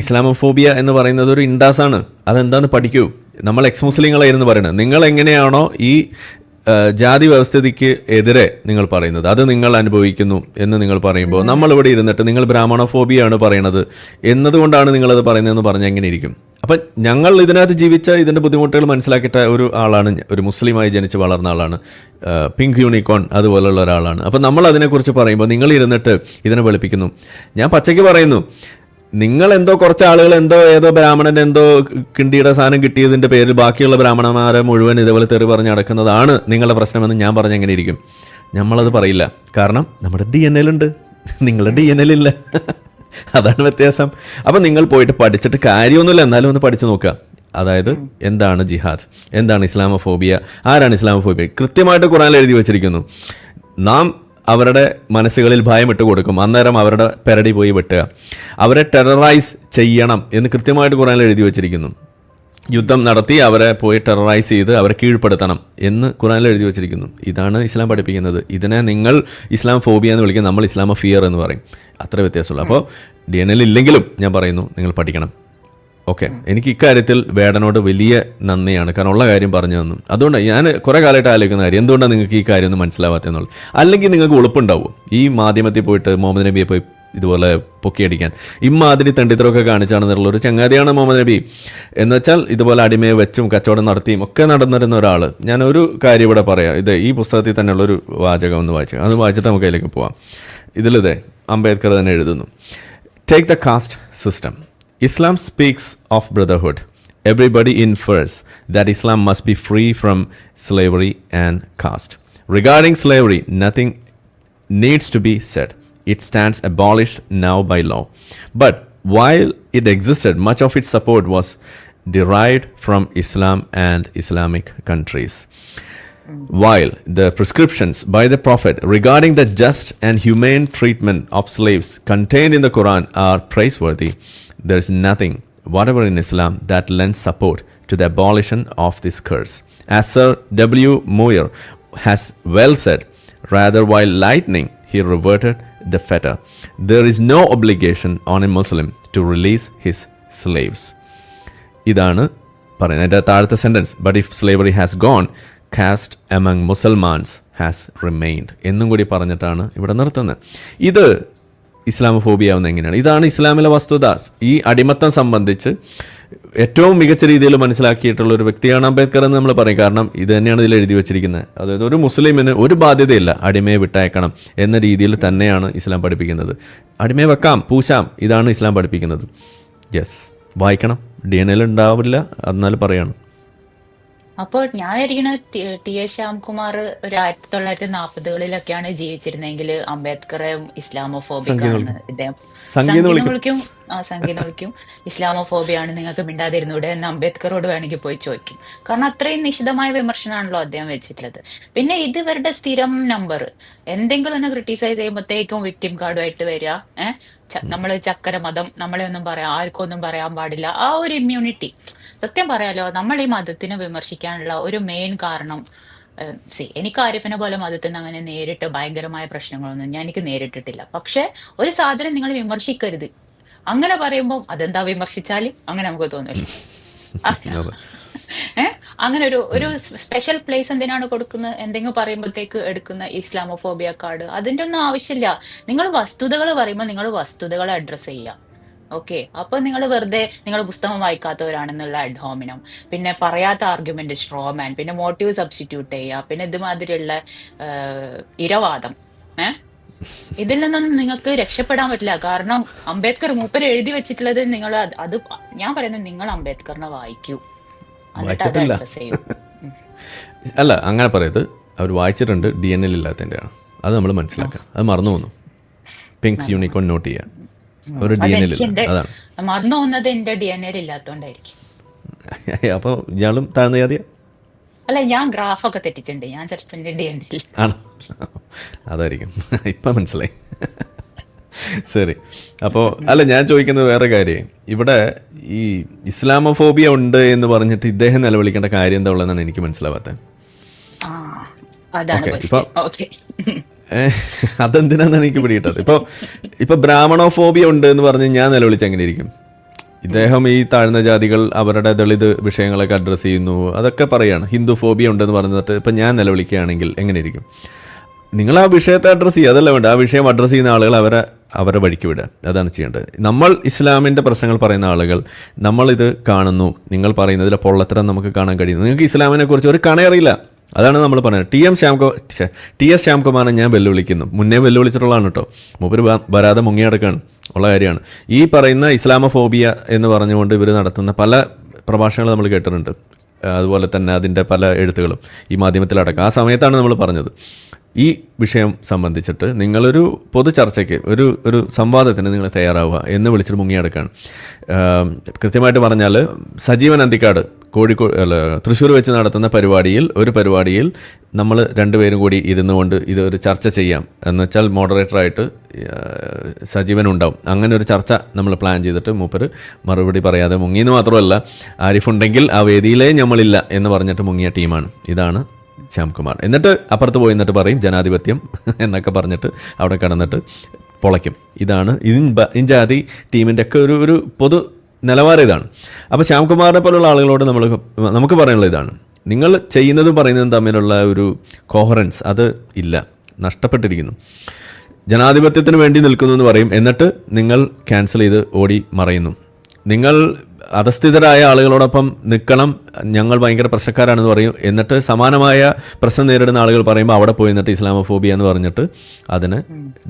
ഇസ്ലാമോഫോബിയ എന്ന് പറയുന്നത് ഒരു ഇൻഡാസാണ്. അതെന്താണെന്ന് പഠിക്കൂ. നമ്മൾ എക്സ് മുസ്ലിങ്ങളായിരുന്നു പറയുന്നത്. നിങ്ങൾ എങ്ങനെയാണോ ഈ ജാതി വ്യവസ്ഥിതിക്ക് എതിരെ നിങ്ങൾ പറയുന്നത്, അത് നിങ്ങൾ അനുഭവിക്കുന്നു എന്ന് നിങ്ങൾ പറയുമ്പോൾ നമ്മളിവിടെ ഇരുന്നിട്ട് നിങ്ങൾ ബ്രാഹ്മണോഫോബിയാണ് പറയണത് എന്നതുകൊണ്ടാണ് നിങ്ങളത് പറയുന്നതെന്ന് പറഞ്ഞാൽ എങ്ങനെ ഇരിക്കും? അപ്പം ഞങ്ങൾ ഇതിനകത്ത് ജീവിച്ച ഇതിൻ്റെ ബുദ്ധിമുട്ടുകൾ മനസ്സിലാക്കിയിട്ട ഒരു ആളാണ്, ഒരു മുസ്ലിമായി ജനിച്ച് വളർന്ന ആളാണ്, പിങ്ക് യൂണിക്കോൺ അതുപോലുള്ള ഒരാളാണ്. അപ്പം നമ്മൾ അതിനെക്കുറിച്ച് പറയുമ്പോൾ നിങ്ങൾ ഇരുന്നിട്ട് ഇതിനെ വെളുപ്പിക്കുന്നു. ഞാൻ പച്ചയ്ക്ക് പറയുന്നു, നിങ്ങൾ എന്തോ കുറച്ച് ആളുകൾ ഏതോ ബ്രാഹ്മണൻ്റെ എന്തോ കിണ്ടിയുടെ സാധനം കിട്ടിയതിൻ്റെ പേരിൽ ബാക്കിയുള്ള ബ്രാഹ്മണന്മാരെ മുഴുവൻ ഇതേപോലെ തെറി പറഞ്ഞ് നടക്കുന്നതാണ് നിങ്ങളുടെ പ്രശ്നമെന്ന് ഞാൻ പറഞ്ഞ എങ്ങനെ ഇരിക്കും? നമ്മളത് പറയില്ല. കാരണം നമ്മുടെ DNA ഉണ്ട്, നിങ്ങളുടെ DNA ഇല്ല. അതാണ് വ്യത്യാസം. അപ്പം നിങ്ങൾ പോയിട്ട് പഠിച്ചിട്ട് കാര്യമൊന്നുമില്ല, എന്നാലും ഒന്ന് പഠിച്ചു നോക്കുക. അതായത് എന്താണ് ജിഹാദ്, എന്താണ് ഇസ്ലാമോഫോബിയ, ആരാണ് ഇസ്ലാമോഫോബിയ? കൃത്യമായിട്ട് ഖുർആനിൽ എഴുതി വച്ചിരിക്കുന്നു. നാം അവരുടെ മനസ്സുകളിൽ ഭയം ഇട്ട് കൊടുക്കും, അന്നേരം അവരുടെ പെരടി പോയി വെട്ടുക, അവരെ ടെററൈസ് ചെയ്യണം എന്ന് കൃത്യമായിട്ട് ഖുർആനിൽ എഴുതി വച്ചിരിക്കുന്നു. യുദ്ധം നടത്തി അവരെ പോയി ടെററൈസ് ചെയ്ത് അവരെ കീഴ്പ്പെടുത്തണം എന്ന് ഖുർആനിൽ എഴുതി വച്ചിരിക്കുന്നു. ഇതാണ് ഇസ്ലാം പഠിപ്പിക്കുന്നത്. ഇതിനെ നിങ്ങൾ ഇസ്ലാം ഫോബിയ എന്ന് വിളിക്കും, നമ്മൾ ഇസ്ലാമോ ഫിയർ എന്ന് പറയും. അത്ര വ്യത്യാസമുള്ളൂ. അപ്പോൾ DNA ഇല്ലെങ്കിലും ഞാൻ പറയുന്നു, നിങ്ങൾ പഠിക്കണം. ഓക്കെ, എനിക്ക് ഇക്കാര്യത്തിൽ വേടനോട് വലിയ നന്ദിയാണ്, കാരണം ഉള്ള കാര്യം പറഞ്ഞു തന്നു. അതുകൊണ്ട് ഞാൻ കുറേ കാലമായിട്ട് ആലോചിക്കുന്ന കാര്യം, എന്തുകൊണ്ടാണ് നിങ്ങൾക്ക് ഈ കാര്യം ഒന്നും മനസ്സിലാവാത്തെന്നുള്ളത്. അല്ലെങ്കിൽ നിങ്ങൾക്ക് ഉളുപ്പുണ്ടാവും ഈ മാധ്യമത്തിൽ പോയിട്ട് മുഹമ്മദ് നബിയെ പോയി ഇതുപോലെ പൊക്കിയടിക്കാൻ. ഇമ്മാതിരി തെണ്ടിത്തരമൊക്കെ കാണിച്ചാണെന്നുള്ള ഒരു ചങ്ങാതിയാണ് മുഹമ്മദ് നബി. എന്നുവെച്ചാൽ ഇതുപോലെ അടിമയെ വെച്ചും കച്ചവടം നടത്തിയും ഒക്കെ നടന്നിരുന്ന ഒരാൾ. ഞാനൊരു കാര്യം ഇവിടെ പറയാം. ഇത് ഈ പുസ്തകത്തിൽ തന്നെയുള്ളൊരു വാചകം ഒന്ന് വായിച്ചു, അത് വായിച്ചിട്ട് നമുക്ക് അതിലേക്ക് പോവാം. ഇതിലിതേ അംബേദ്കർ തന്നെ എഴുതുന്നു, take the caste system. Islam speaks of brotherhood. Everybody infers that Islam must be free from slavery and caste. Regarding slavery, nothing needs to be said. It stands abolished now by law. But while it existed, much of its support was derived from Islam and Islamic countries. While the prescriptions by the Prophet regarding the just and humane treatment of slaves contained in the Quran are praiseworthy, there is nothing whatever in Islam that lends support to the abolition of this curse. As Sir W. Moyer has well said, rather while lightening, he reverted the fetter. There is no obligation on a Muslim to release his slaves. ഇതാണ് പറയുന്നത്. എൻ്റെ താഴത്തെ sentence, but if slavery has gone, caste among Musalmans has remained എന്നും കൂടി പറഞ്ഞിട്ടാണ് ഇവിടെ നിർത്തുന്നത്. ഇത് ഇസ്ലാമോഫോബിയ ആവുന്നത് എങ്ങനെയാണ്? ഇതാണ് ഇസ്ലാമിലെ വസ്തുത. ഈ അടിമത്തം സംബന്ധിച്ച് ഏറ്റവും മികച്ച രീതിയിൽ മനസ്സിലാക്കിയിട്ടുള്ള ഒരു വ്യക്തിയാണ് അംബേദ്കർ എന്ന് നമ്മൾ പറയും. കാരണം ഇത് തന്നെയാണ് ഇതിൽ എഴുതി വെച്ചിരിക്കുന്നത്. അതായത് ഒരു മുസ്ലിമിന് ഒരു ബാധ്യതയില്ല അടിമയെ വിട്ടയക്കണം എന്ന രീതിയിൽ തന്നെയാണ് ഇസ്ലാം പഠിപ്പിക്കുന്നത്. അടിമയെ വെക്കാം, പൂശാം, ഇതാണ് ഇസ്ലാം പഠിപ്പിക്കുന്നത്. യെസ്, വായിക്കണം. DNA ഉണ്ടാവില്ല, എന്നാലും പറയാണ്. അപ്പോൾ ഞാൻ വിചാരിക്കണത് ടി എസ് ശ്യാംകുമാർ ഒരു 1940-കളിലൊക്കെയാണ് ജീവിച്ചിരുന്നെങ്കിൽ അംബേദ്കറെ ഇസ്ലാമോഫോബിക് ആണെന്ന് ഇദ്ദേഹം സംഗീതം വിളിക്കും, സംഗീതം വിളിക്കും, ഇസ്ലാമോഫോബിയാണ്, നിങ്ങൾക്ക് മിണ്ടാതിരുന്നൂടെ എന്ന് അംബേദ്കറോട് വേണമെങ്കിൽ പോയി ചോദിക്കും. കാരണം അത്രയും നിശിതമായ വിമർശനമാണല്ലോ അദ്ദേഹം വെച്ചിട്ടുള്ളത്. പിന്നെ ഇത് ഇവരുടെ സ്ഥിരം നമ്പർ, എന്തെങ്കിലും ഒന്ന് ക്രിട്ടിസൈസ് ചെയ്യുമ്പോഴത്തേക്കും വിക്ടിം കാർഡുമായിട്ട് വരിക. നമ്മള് ചക്കര മതം, നമ്മളെ ഒന്നും പറയാം, ആർക്കും ഒന്നും പറയാൻ പാടില്ല, ആ ഒരു ഇമ്മ്യൂണിറ്റി. സത്യം പറയാലോ, നമ്മൾ ഈ മതത്തിനെ വിമർശിക്കാനുള്ള ഒരു മെയിൻ കാരണം, എനിക്ക് ആരിഫിനെ പോലെ മതത്തിൽ നിന്ന് അങ്ങനെ നേരിട്ട് ഭയങ്കരമായ പ്രശ്നങ്ങളൊന്നും എനിക്ക് നേരിട്ടിട്ടില്ല. പക്ഷെ ഒരു സാധനം നിങ്ങൾ വിമർശിക്കരുത് അങ്ങനെ പറയുമ്പോൾ അതെന്താ വിമർശിച്ചാല് അങ്ങനെ നമുക്ക് തോന്നില്ല. അങ്ങനെ ഒരു സ്പെഷ്യൽ പ്ലേസ് എന്തിനാണ് കൊടുക്കുന്നത്? എന്തെങ്കിലും പറയുമ്പോഴത്തേക്ക് എടുക്കുന്ന ഇസ്ലാമോഫോബിയ കാർഡ്, അതിന്റെ ഒന്നും ആവശ്യമില്ല. നിങ്ങൾ വസ്തുതകൾ പറയുമ്പോൾ നിങ്ങൾ വസ്തുതകളെ അഡ്രസ് ചെയ്യുക. ഓക്കെ, അപ്പൊ നിങ്ങൾ വെറുതെ നിങ്ങൾ പുസ്തകം വായിക്കാത്തവരാണെന്നുള്ള അഡ്ഹോമിനം, പിന്നെ പറയാത്ത ആർഗ്യുമെന്റ് സ്ട്രോമാൻ, പിന്നെ മോട്ടീവ് സബ്സ്റ്റിറ്റ്യൂട്ട് ചെയ്യുക, പിന്നെ ഇതുമാതിരിയുള്ള ഇരവാദം. ഇതിൽ നിന്നൊന്നും നിങ്ങൾക്ക് രക്ഷപ്പെടാൻ പറ്റില്ല. കാരണം അംബേദ്കർ മൂപ്പര് എഴുതി വെച്ചിട്ടുള്ളത് നിങ്ങൾ അത് ഞാൻ പറയുന്നത് നിങ്ങൾ അംബേദ്കറിനെ വായിക്കൂ, വായിച്ചിട്ടില്ല അല്ല അങ്ങനെ പറയരുത്. അവർ വായിച്ചിട്ടുണ്ട്, DNL ഇല്ലാത്തതിൻ്റെയാണ്. അത് നമ്മൾ മനസ്സിലാക്കുക. അത് മറന്നു പോകുന്നു. പിങ്ക് യൂണിക്കോൺ നോട്ട് ചെയ്യുക. ഒരു DNL ഇല്ല, അതാണ് മറന്നു പോകുന്നത്. എന്റെ DNL ഇല്ലാത്തോണ്ടായിരിക്കും. അപ്പോൾ ഇയാളും താഴ്ന്ന ജാതിയാ? അല്ല, ഞാൻ ഗ്രാഫൊക്കെ തെറ്റിച്ചിട്ടുണ്ട്. ഞാൻ ചിലപ്പോൾ എന്റെ DNL ആണോ? അതായിരിക്കും. ഇപ്പം മനസ്സിലായി. ശരി. അപ്പോൾ അല്ല, ഞാൻ ചോദിക്കുന്നത് വേറെ കാര്യം. ഇവിടെ ഈ ഇസ്ലാമോഫോബിയ ഉണ്ട് എന്ന് പറഞ്ഞിട്ട് ഇദ്ദേഹം നിലവിളിക്കേണ്ട കാര്യം എന്താ ഉള്ളതെന്നാണ് എനിക്ക് മനസ്സിലാവാത്തത്. അതെന്തിനാന്നാണ് എനിക്ക് പിടിയിട്ടത്. ഇപ്പൊ ബ്രാഹ്മണോഫോബിയ ഉണ്ട് എന്ന് പറഞ്ഞ് ഞാൻ നിലവിളിച്ച് എങ്ങനെ ഇരിക്കും? ഇദ്ദേഹം ഈ താഴ്ന്ന ജാതികൾ അവരുടെ ദളിത് വിഷയങ്ങളൊക്കെ അഡ്രസ്സ് ചെയ്യുന്നു, അതൊക്കെ പറയാണ്. ഹിന്ദു ഫോബിയ ഉണ്ടെന്ന് പറഞ്ഞിട്ട് ഇപ്പം ഞാൻ നിലവിളിക്കുകയാണെങ്കിൽ എങ്ങനെ ഇരിക്കും? നിങ്ങൾ ആ വിഷയത്തെ അഡ്രസ്സ് ചെയ്യുക, അതല്ല വേണ്ട. ആ വിഷയം അഡ്രസ്സ് ചെയ്യുന്ന ആളുകൾ അവരെ വഴിക്ക് വിടുക, അതാണ് ചെയ്യേണ്ടത്. നമ്മൾ ഇസ്ലാമിൻ്റെ പ്രശ്നങ്ങൾ പറയുന്ന ആളുകൾ നമ്മളിത് കാണുന്നു, നിങ്ങൾ പറയുന്നതിലെ പൊള്ളത്തരം നമുക്ക് കാണാൻ കഴിയുന്നു. നിങ്ങൾക്ക് ഇസ്ലാമിനെ കുറിച്ച് ഒരു കണയറിയില്ല, അതാണ് നമ്മൾ പറയുന്നത്. ടി എസ് ശ്യാംകുമാറിനെ ഞാൻ വെല്ലുവിളിക്കുന്നു. മുന്നേ വെല്ലുവിളിച്ചിട്ടുള്ളതാണ് കേട്ടോ. മൂപ്പര് വരാതെ മുങ്ങിയടക്കാണ് ഉള്ള കാര്യമാണ്. ഈ പറയുന്ന ഇസ്ലാമോഫോബിയ എന്ന് പറഞ്ഞുകൊണ്ട് ഇവർ നടത്തുന്ന പല പ്രഭാഷണങ്ങൾ നമ്മൾ കേട്ടിട്ടുണ്ട്. അതുപോലെ തന്നെ അതിൻ്റെ പല എഴുത്തുകളും ഈ മാധ്യമത്തിലടക്കം. ആ സമയത്താണ് നമ്മൾ പറഞ്ഞത്, ഈ വിഷയം സംബന്ധിച്ചിട്ട് നിങ്ങളൊരു പൊതു ചർച്ചയ്ക്ക് ഒരു സംവാദത്തിന് നിങ്ങൾ തയ്യാറാവുക എന്ന് വിളിച്ചിട്ട് മുങ്ങിയടക്കാണ്. കൃത്യമായിട്ട് പറഞ്ഞാൽ സജീവൻ അന്തിക്കാട് തൃശ്ശൂർ വെച്ച് നടത്തുന്ന ഒരു പരിപാടിയിൽ നമ്മൾ രണ്ടുപേരും കൂടി ഇരുന്നു കൊണ്ട് ഇതൊരു ചർച്ച ചെയ്യാം എന്ന് വെച്ചാൽ മോഡറേറ്ററായിട്ട് സജീവൻ ഉണ്ടാവും. അങ്ങനെ ഒരു ചർച്ച നമ്മൾ പ്ലാൻ ചെയ്തിട്ട് മൂപ്പര് മറുപടി പറയാതെ മുങ്ങിയെന്ന് മാത്രമല്ല, ആരിഫുണ്ടെങ്കിൽ ആ വേദിയിലേ നമ്മളില്ല എന്ന് പറഞ്ഞിട്ട് മുങ്ങിയ ടീമാണ്. ഇതാണ് ശ്യാംകുമാർ. എന്നിട്ട് അപ്പുറത്ത് പോയി എന്നിട്ട് പറയും ജനാധിപത്യം എന്നൊക്കെ പറഞ്ഞിട്ട് അവിടെ കിടന്നിട്ട് പൊളയ്ക്കും. ഇതാണ് ഇൻജാതി ടീമിൻ്റെ ഒക്കെ ഒരു പൊതു നിലവാരം ഇതാണ്. അപ്പോൾ ശ്യാംകുമാറിനെ പോലുള്ള ആളുകളോട് നമുക്ക് പറയാനുള്ളത് ഇതാണ്, നിങ്ങൾ ചെയ്യുന്നതും പറയുന്നതും തമ്മിലുള്ള ഒരു കോഹറൻസ് അത് ഇല്ല, നഷ്ടപ്പെട്ടിരിക്കുന്നു. ജനാധിപത്യത്തിന് വേണ്ടി നിൽക്കുന്നു എന്ന് പറയും, എന്നിട്ട് നിങ്ങൾ ക്യാൻസൽ ചെയ്ത് ഓടി മറയുന്നു. നിങ്ങൾ അധസ്ഥിതരായ ആളുകളോടൊപ്പം നിൽക്കണം, ഞങ്ങൾ ഭയങ്കര പ്രശ്നക്കാരാണെന്ന് പറയും. എന്നിട്ട് സമാനമായ പ്രശ്നം നേരിടുന്ന ആളുകൾ പറയുമ്പോൾ അവിടെ പോയി നിന്നിട്ട് ഇസ്ലാമോഫോബിയ എന്ന് പറഞ്ഞിട്ട് അതിനെ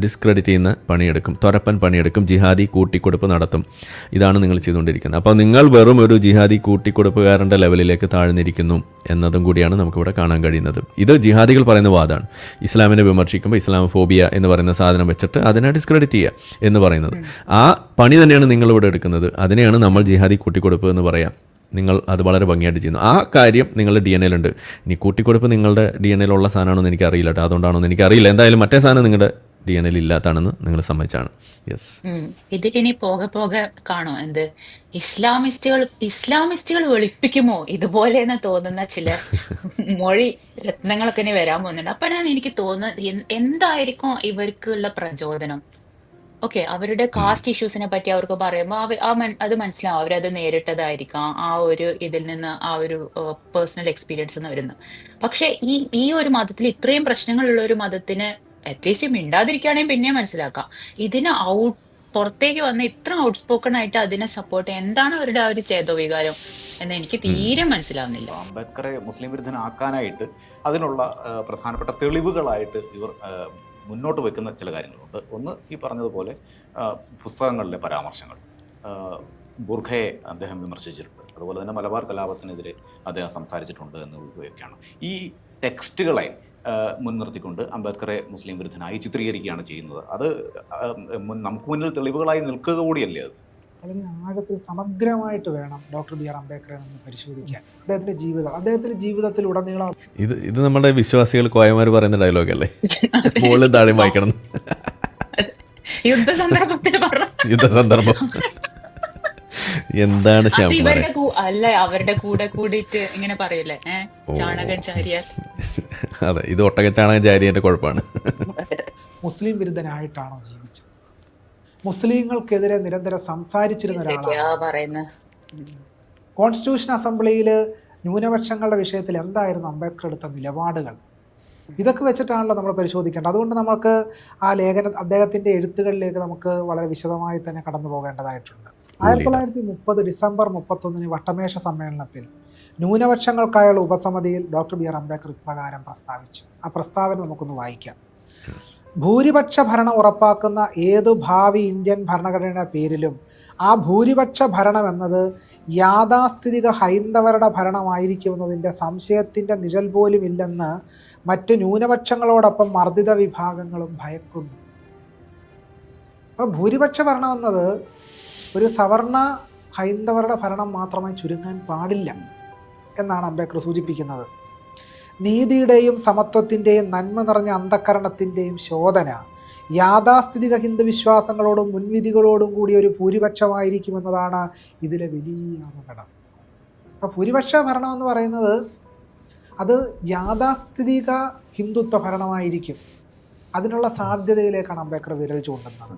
ഡിസ്ക്രെഡിറ്റ് ചെയ്യുന്ന പണിയെടുക്കും, തൊരപ്പൻ പണിയെടുക്കും, ജിഹാദി കൂട്ടിക്കൊടുപ്പ് നടത്തും. ഇതാണ് നിങ്ങൾ ചെയ്തുകൊണ്ടിരിക്കുന്നത്. അപ്പോൾ നിങ്ങൾ വെറും ഒരു ജിഹാദി കൂട്ടിക്കൊടുപ്പുകാരൻ്റെ ലെവലിലേക്ക് താഴ്ന്നിരിക്കുന്നു എന്നതും കൂടിയാണ് നമുക്കിവിടെ കാണാൻ കഴിയുന്നത്. ഇത് ജിഹാദികൾ പറയുന്ന വാദമാണ്. ഇസ്ലാമിനെ വിമർശിക്കുമ്പോൾ ഇസ്ലാമോഫോബിയ എന്ന് പറയുന്ന സാധനം വെച്ചിട്ട് അതിനെ ഡിസ്ക്രെഡിറ്റ് ചെയ്യുക എന്ന് പറയുന്നത്. ആ പണി തന്നെയാണ് നിങ്ങളിവിടെ എടുക്കുന്നത്. അതിനെയാണ് നമ്മൾ ജിഹാദി കൂട്ടിക്കൊടുപ്പ് എന്ന് പറയാം. നിങ്ങൾ അത് വളരെ ഭംഗിയായിട്ട് ചെയ്യുന്നു. ആ കാര്യം നിങ്ങളുടെ DNL ഉണ്ട്. ഇനി കൂട്ടിക്കൊടുപ്പ് നിങ്ങളുടെ DNL ഉള്ള സാധനമാണെന്ന് എനിക്കറിയില്ല കേട്ടോ, അതുകൊണ്ടാണോന്ന് എനിക്കറിയില്ല. എന്തായാലും മറ്റേ സാധനം നിങ്ങളുടെ DNL ഇല്ലാത്താണെന്ന് നിങ്ങൾ സമ്മതിച്ചാണ്. യെസ്, ഇതിനി പോകെ കാണോ എന്ത് ഇസ്ലാമിസ്റ്റുകൾ വെളുപ്പിക്കുമോ ഇതുപോലെ തോന്നുന്ന ചില മൊഴി രത്നങ്ങളൊക്കെ ഇനി വരാൻ പോകുന്നുണ്ട്. അപ്പോഴാണ് എനിക്ക് തോന്നുന്നത് എന്തായിരിക്കും ഇവർക്കുള്ള പ്രചോദനം. ഓക്കെ, അവരുടെ കാസ്റ്റ് ഇഷ്യൂസിനെ പറ്റി അവർക്ക് പറയുമ്പോൾ അത് മനസ്സിലാവും, അവരത് നേരിട്ടതായിരിക്കാം, ആ ഒരു ഇതിൽ നിന്ന് ആ ഒരു പേഴ്സണൽ എക്സ്പീരിയൻസ് എന്ന് വരുന്നത്. പക്ഷെ ഈ ഒരു മതത്തിൽ ഇത്രയും പ്രശ്നങ്ങളുള്ള ഒരു മതത്തിന് അറ്റ്ലീസ്റ്റ് മിണ്ടാതിരിക്കുകയാണെങ്കിൽ പിന്നെ മനസ്സിലാക്കാം. ഇതിന് പുറത്തേക്ക് വന്ന് ഇത്ര ഔട്ട്സ്പോക്കൺ ആയിട്ട് അതിനെ സപ്പോർട്ട് ചെയ്യാൻ എന്താണ് അവരുടെ ആ ഒരു ചേതോവികാരം എന്ന് എനിക്ക് തീരെ മനസ്സിലാവുന്നില്ല. അംബേദ്കറെ മുസ്ലിം വിരുദ്ധനാക്കാനായിട്ട് അതിനുള്ള പ്രധാനപ്പെട്ട തെളിവുകളായിട്ട് ഇവർ മുന്നോട്ട് വെക്കുന്ന ചില കാര്യങ്ങളുണ്ട്. ഒന്ന് ഈ പറഞ്ഞതുപോലെ പുസ്തകങ്ങളിലെ പരാമർശങ്ങൾ. ബുർഖയെ അദ്ദേഹം വിമർശിച്ചിട്ടുണ്ട്. അതുപോലെ തന്നെ മലബാർ കലാപത്തിനെതിരെ അദ്ദേഹം സംസാരിച്ചിട്ടുണ്ട് എന്നുള്ളതൊക്കെയാണ്. ഈ ടെക്സ്റ്റുകളെ മുൻനിർത്തിക്കൊണ്ട് അംബേദ്കറെ മുസ്ലിം വിരുദ്ധനായി ചിത്രീകരിക്കുകയാണ് ചെയ്യുന്നത്. അത് നമുക്ക് മുന്നിൽ തെളിവുകളായി നിൽക്കുക കൂടിയല്ലേ അത്? അല്ലെങ്കിൽ ആഴത്തിൽ സമഗ്രമായിട്ട് വേണം ഡോക്ടർ ബി ആർ അംബേദ്കറെ നമ്മൾ പരിശോധിക്കാൻ. അദ്ദേഹത്തിന്റെ ജീവിതത്തിൽ ഉടനീളം ഇത് നമ്മുടെ വിശ്വാസികൾ കോയമാർ പറയുന്ന ഡയലോഗല്ലേ, മുകളിൽ താഴെ വായിക്കണം. യുദ്ധസന്ദർഭം എന്താണ് അല്ല, അവരുടെ കൂടെ കൂടിയിട്ട് ഇങ്ങനെ പറയൂലേ, ചാണകൻ ചാരിയാർ. അതെ, ഇത് ഒട്ടക ചാണകം ചാരിയന്റെ കുഴപ്പമാണ്. മുസ്ലിം വിരുദ്ധനായിട്ടാണോ ജീവിച്ചത്? മുസ്ലിങ്ങൾക്കെതിരെ നിരന്തരം സംസാരിച്ചിരുന്ന ഒരാളാണ്. കോൺസ്റ്റിറ്റ്യൂഷൻ അസംബ്ലിയിൽ ന്യൂനപക്ഷങ്ങളുടെ വിഷയത്തിൽ എന്തായിരുന്നു അംബേദ്കർ എടുത്ത നിലപാടുകൾ? ഇതൊക്കെ വെച്ചിട്ടാണല്ലോ നമ്മൾ പരിശോധിക്കേണ്ടത്. അതുകൊണ്ട് നമുക്ക് ആ അദ്ദേഹത്തിൻ്റെ എഴുത്തുകളിലേക്ക് നമുക്ക് വളരെ വിശദമായി തന്നെ കടന്നു പോകേണ്ടതായിട്ടുണ്ട്. 1930 ഡിസംബർ 31 വട്ടമേശ സമ്മേളനത്തിൽ ന്യൂനപക്ഷങ്ങൾക്കായുള്ള ഉപസമിതിയിൽ ഡോക്ടർ ബി ആർ അംബേദ്കർ ഇപ്രകാരം പ്രസ്താവിച്ചു. ആ പ്രസ്താവന നമുക്കൊന്ന് വായിക്കാം. ഭൂരിപക്ഷ ഭരണം ഉറപ്പാക്കുന്ന ഏതു ഭാവി ഇന്ത്യൻ ഭരണഘടനയുടെ പേരിലും ആ ഭൂരിപക്ഷ ഭരണം എന്നത് യാഥാസ്ഥിതിക ഹൈന്ദവരുടെ ഭരണമായിരിക്കുമെന്നതിൻ്റെ സംശയത്തിൻ്റെ നിഴൽ പോലും ഇല്ലെന്ന് മറ്റ് ന്യൂനപക്ഷങ്ങളോടൊപ്പം മർദ്ദിത വിഭാഗങ്ങളും ഭയക്കുന്നു. അപ്പോൾ ഭൂരിപക്ഷ ഭരണം എന്നത് ഒരു സവർണ ഹൈന്ദവരുടെ ഭരണം മാത്രമായി ചുരുങ്ങാൻ പാടില്ല എന്നാണ് അംബേദ്കർ സൂചിപ്പിക്കുന്നത്. നീതിയുടെയും സമത്വത്തിൻ്റെയും നന്മ നിറഞ്ഞ അന്ധക്കരണത്തിൻ്റെയും ശോധന യാഥാസ്ഥിതിക ഹിന്ദു വിശ്വാസങ്ങളോടും മുൻവിധികളോടും കൂടി ഒരു ഭൂരിപക്ഷമായിരിക്കുമെന്നതാണ് ഇതിലെ വലിയ അപകടം. അപ്പോൾ ഭൂരിപക്ഷ ഭരണം എന്ന് പറയുന്നത് അത് യാഥാസ്ഥിതിക ഹിന്ദുത്വ ഭരണമായിരിക്കും. അതിനുള്ള സാധ്യതയിലേക്കാണ് അംബേദ്കർ വിരൽ ചൂണ്ടുന്നത്.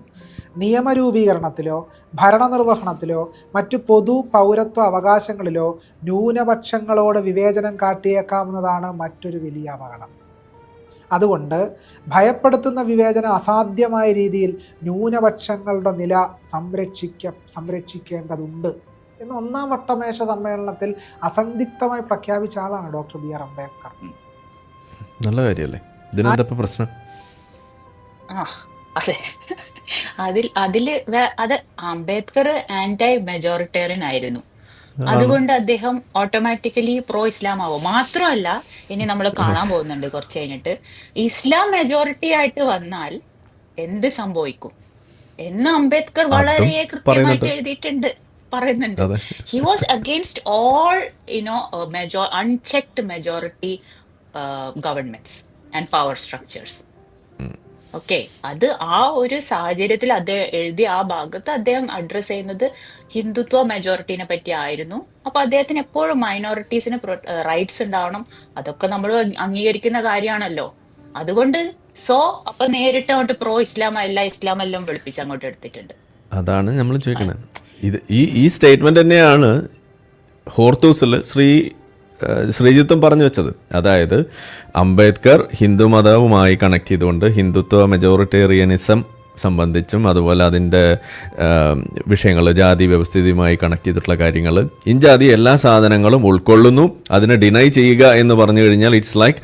നിയമരൂപീകരണത്തിലോ ഭരണനിർവഹണത്തിലോ മറ്റു പൊതു പൗരത്വ അവകാശങ്ങളിലോ ന്യൂനപക്ഷങ്ങളോട് വിവേചനം കാട്ടിയേക്കാവുന്നതാണ് മറ്റൊരു വലിയ അപകടം. അതുകൊണ്ട് ഭയപ്പെടുത്തുന്ന വിവേചനം അസാധ്യമായ രീതിയിൽ ന്യൂനപക്ഷങ്ങളുടെ നില സംരക്ഷിക്കേണ്ടതുണ്ട് എന്ന് ഒന്നാം വട്ടമേശ സമ്മേളനത്തിൽ അസന്ദിഗ്ധമായി പ്രഖ്യാപിച്ച ആളാണ് ഡോക്ടർ ബി ആർ അംബേദ്കർ. നല്ല കാര്യമല്ലേ? ഇതിനെന്താ പ്രശ്നം? അതെ, അത് അംബേദ്കർ ആന്റി മെജോറിറ്റേറിയൻ ആയിരുന്നു. അതുകൊണ്ട് അദ്ദേഹം ഓട്ടോമാറ്റിക്കലി പ്രോ ഇസ്ലാം ആവും. മാത്രമല്ല, ഇനി നമ്മൾ കാണാൻ പോകുന്നുണ്ട് കുറച്ച് കഴിഞ്ഞിട്ട്, ഇസ്ലാം മെജോറിറ്റി ആയിട്ട് വന്നാൽ എന്ത് സംഭവിക്കും എന്ന് അംബേദ്കർ വളരെ കൃത്യമായിട്ട് എഴുതിയിട്ടുണ്ട്, പറയുന്നുണ്ട്. He was against all unchecked majority governments and power structures. Okay, അത് ആ ഒരു സാഹചര്യത്തിൽ അദ്ദേഹം എഴുതിയ ആ ഭാഗത്ത് അദ്ദേഹം അഡ്രസ് ചെയ്യുന്നത് ഹിന്ദുത്വ മെജോറിറ്റീനെ പറ്റി ആയിരുന്നു. അപ്പൊ അദ്ദേഹത്തിന് എപ്പോഴും മൈനോറിറ്റീസിന് റൈറ്റ്സ് ഉണ്ടാവണം, അതൊക്കെ നമ്മൾ അംഗീകരിക്കുന്ന കാര്യമാണല്ലോ. അതുകൊണ്ട് അപ്പൊ നേരിട്ട് അങ്ങോട്ട് പ്രോ ഇസ്ലാം അല്ല ഇസ്ലാം എല്ലാം വെളുപ്പിച്ച് അങ്ങോട്ട് എടുത്തിട്ടുണ്ട്. അതാണ് നമ്മൾ ചോദിക്കുന്നത്. ഇത് ഈ സ്റ്റേറ്റ്മെന്റ് തന്നെയാണ് ഹോർത്തൂസിൽ ശ്രീജിത്തും പറഞ്ഞു വെച്ചത്. അതായത് അംബേദ്കർ ഹിന്ദു മതവുമായി കണക്ട് ചെയ്തുകൊണ്ട് ഹിന്ദുത്വ മെജോറിറ്റേറിയനിസം സംബന്ധിച്ചും അതുപോലെ അതിൻ്റെ വിഷയങ്ങൾ ജാതി വ്യവസ്ഥിതിയുമായി കണക്ട് ചെയ്തിട്ടുള്ള കാര്യങ്ങൾ, ഇൻജാതി എല്ലാ സാധനങ്ങളും ഉൾക്കൊള്ളുന്നു, അതിനെ ഡിനൈ ചെയ്യുക എന്ന് പറഞ്ഞു കഴിഞ്ഞാൽ ഇറ്റ്സ് ലൈക്ക്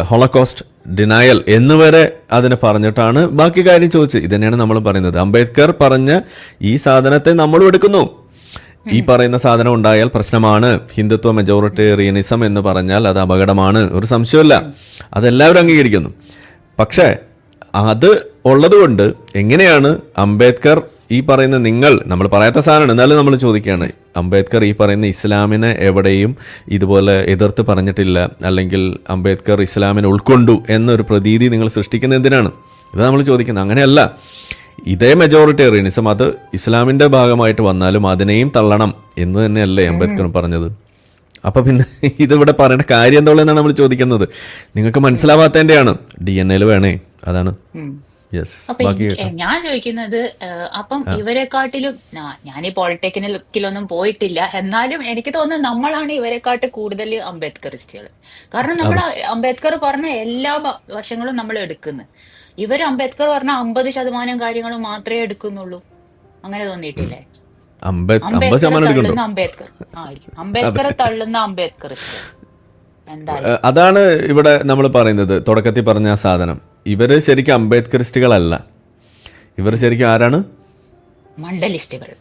ഹോളോകോസ്റ്റ് ഡിനയൽ എന്നുവരെ അതിനെ പറഞ്ഞിട്ടാണ് ബാക്കി കാര്യം ചോദിച്ചത്. ഇതന്നെയാണ് നമ്മൾ പറയുന്നത്. അംബേദ്കർ പറഞ്ഞ ഈ സാധനത്തെ നമ്മളും എടുക്കുന്നു. ഈ പറയുന്ന സാധനം ഉണ്ടായാൽ പ്രശ്നമാണ്, ഹിന്ദുത്വ മെജോറിറ്റേറിയനിസം എന്ന് പറഞ്ഞാൽ അത് അപകടമാണ്, ഒരു സംശയമില്ല, അതെല്ലാവരും അംഗീകരിക്കുന്നു. പക്ഷേ അത് ഉള്ളതുകൊണ്ട് എങ്ങനെയാണ് അംബേദ്കർ ഈ പറയുന്ന നമ്മൾ പറയാത്ത സാധനമാണ്, എന്നാലും നമ്മൾ ചോദിക്കുകയാണ്, അംബേദ്കർ ഈ പറയുന്ന ഇസ്ലാമിനെ എവിടെയും ഇതുപോലെ എതിർത്ത് പറഞ്ഞിട്ടില്ല, അല്ലെങ്കിൽ അംബേദ്കർ ഇസ്ലാമിനെ ഉൾക്കൊണ്ടു എന്നൊരു പ്രതീതി നിങ്ങൾ സൃഷ്ടിക്കുന്നത് എന്തിനാണ്? ഇത് നമ്മൾ ചോദിക്കുന്നത്. അങ്ങനെയല്ല, ഇതേ മെജോറിറ്റേറിയനിസം അത് ഇസ്ലാമിൻ്റെ ഭാഗമായിട്ട് വന്നാലും അതിനെയും തള്ളണം എന്ന് തന്നെയല്ലേ അംബേദ്കർ പറഞ്ഞത്. അപ്പം പിന്നെ ഇതിവിടെ പറയേണ്ട കാര്യം എന്തുള്ളതെന്നാണ് നമ്മൾ ചോദിക്കുന്നത്. നിങ്ങൾക്ക് മനസ്സിലാവാത്തതിൻ്റെയാണ്. DNA വേണേ, അതാണ്. ഞാൻ ചോദിക്കുന്നത്, അപ്പം ഇവരെക്കാട്ടിലും ഞാൻ ഈ പോളിടെക്നിക്കിലൊന്നും പോയിട്ടില്ല, എന്നാലും എനിക്ക് തോന്നുന്നത് നമ്മളാണ് ഇവരെക്കാട്ട് കൂടുതൽ അംബേദ്കറിസ്റ്റുകൾ. കാരണം നമ്മൾ അംബേദ്കർ പറഞ്ഞ എല്ലാ വശങ്ങളും നമ്മൾ എടുക്കുന്നു. ഇവർ അംബേദ്കർ പറഞ്ഞ 50% കാര്യങ്ങൾ മാത്രമേ എടുക്കുന്നുള്ളൂ. അങ്ങനെ തോന്നിയിട്ടില്ലേ? അംബേദ്കറെ തള്ളുന്ന അംബേദ്കറിസ്റ്റ് അതാണ് ഇവിടെ നമ്മൾ പറയുന്നത്. തുടക്കത്തിൽ പറഞ്ഞ ആ സാധനം, ഇവര് ശരിക്കും അംബേദ്കറിസ്റ്റുകളല്ല, ഇവർ ശരിക്കും ആരാണ്? മണ്ഡലിസ്റ്റുകൾ.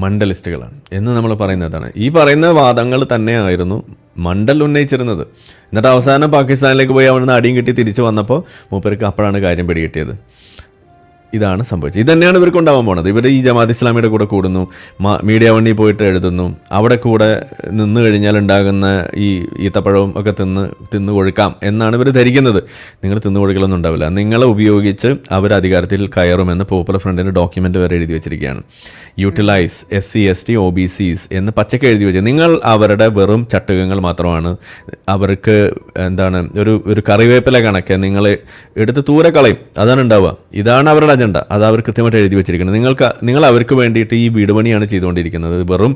മണ്ഡലിസ്റ്റുകളാണ് എന്ന് നമ്മൾ പറയുന്നതാണ്. ഈ പറയുന്ന വാദങ്ങൾ തന്നെയായിരുന്നു മണ്ഡൽ ഉന്നയിച്ചിരുന്നത്. എന്നിട്ട് അവസാനം പാകിസ്ഥാനിലേക്ക് പോയി അവിടുന്ന് അടിയും കിട്ടി തിരിച്ചു വന്നപ്പോൾ മൂപ്പർക്ക് അപ്പോഴാണ് കാര്യം പിടികിട്ടിയത്. ഇതാണ് സംഭവിച്ചത്. ഇത് തന്നെയാണ് ഇവർക്ക് ഉണ്ടാവാൻ പോണത്. ഇവർ ഈ ജമാഅത്ത് ഇസ്ലാമിയുടെ കൂടെ കൂടുന്നു, മീഡിയ വണ്ടി പോയിട്ട് എഴുതുന്നു, അവിടെ കൂടെ നിന്ന് കഴിഞ്ഞാൽ ഉണ്ടാകുന്ന ഈ ഈത്തപ്പഴവും ഒക്കെ തിന്ന് കൊഴുക്കാം എന്നാണ് ഇവർ ധരിക്കുന്നത്. നിങ്ങൾ തിന്നു കൊഴുക്കലൊന്നും ഉണ്ടാവില്ല. നിങ്ങളെ ഉപയോഗിച്ച് അവർ അധികാരത്തിൽ കയറുമെന്ന് പോപ്പുലർ ഫ്രണ്ടിൻ്റെ ഡോക്യുമെൻ്റ് വരെ എഴുതി വെച്ചിരിക്കുകയാണ്. യൂട്ടിലൈസ് SC ST OBCs എന്ന് പച്ചക്ക് എഴുതി വെച്ചത്. നിങ്ങൾ അവരുടെ വെറും ചട്ടുകങ്ങൾ മാത്രമാണ്. അവർക്ക് എന്താണ് ഒരു കറിവേപ്പില കണക്കെ നിങ്ങൾ എടുത്ത് ദൂരെ കളയും, അതാണ് ഉണ്ടാവുക. ഇതാണ് അവരുടെ അജണ്ട. അത് അവർ കൃത്യമായിട്ട് എഴുതി വെച്ചിരിക്കുന്നത്. നിങ്ങൾ അവർക്ക് വേണ്ടിയിട്ട് ഈ വീട് പണിയാണ് ചെയ്തുകൊണ്ടിരിക്കുന്നത്. വെറും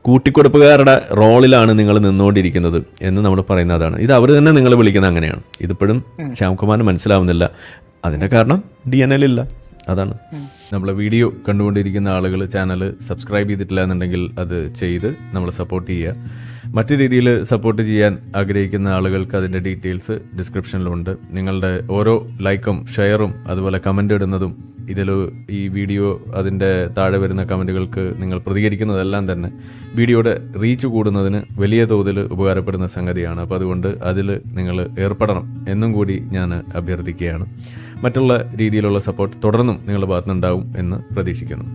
കൂട്ടിക്കൊടുപ്പുകാരുടെ റോളിലാണ് നിങ്ങൾ നിന്നുകൊണ്ടിരിക്കുന്നത് എന്ന് നമ്മൾ പറയുന്നത് അതാണ്. ഇത് അവർ തന്നെ നിങ്ങൾ വിളിക്കുന്നത് അങ്ങനെയാണ്. ഇതിപ്പോഴും ശ്യാംകുമാറിന് മനസ്സിലാവുന്നില്ല. അതിൻ്റെ കാരണം DNL ഇല്ല. അതാണ്. നമ്മളെ വീഡിയോ കണ്ടുകൊണ്ടിരിക്കുന്ന ആളുകൾ ചാനൽ സബ്സ്ക്രൈബ് ചെയ്തിട്ടില്ല എന്നുണ്ടെങ്കിൽ അത് ചെയ്ത് നമ്മളെ സപ്പോർട്ട് ചെയ്യുക. മറ്റു രീതിയിൽ സപ്പോർട്ട് ചെയ്യാൻ ആഗ്രഹിക്കുന്ന ആളുകൾക്ക് അതിൻ്റെ ഡീറ്റെയിൽസ് ഡിസ്ക്രിപ്ഷനിലുണ്ട്. നിങ്ങളുടെ ഓരോ ലൈക്കും ഷെയറും അതുപോലെ കമൻ്റ് ഇടുന്നതും ഈ വീഡിയോ അതിൻ്റെ താഴെ വരുന്ന കമൻറ്റുകൾക്ക് നിങ്ങൾ പ്രതികരിക്കുന്നതെല്ലാം തന്നെ വീഡിയോയുടെ റീച്ച് കൂടുന്നതിന് വലിയ തോതിൽ ഉപകാരപ്പെടുന്ന സംഗതിയാണ്. അപ്പോൾ അതുകൊണ്ട് അതിൽ നിങ്ങൾ ഏർപ്പെടണം എന്നും കൂടി ഞാൻ അഭ്യർത്ഥിക്കുകയാണ്. മറ്റുള്ള രീതിയിലുള്ള സപ്പോർട്ട് തുടർന്നും നിങ്ങളുടെ ഭാഗത്തുനിന്നുണ്ടാവും എന്ന് പ്രതീക്ഷിക്കുന്നു.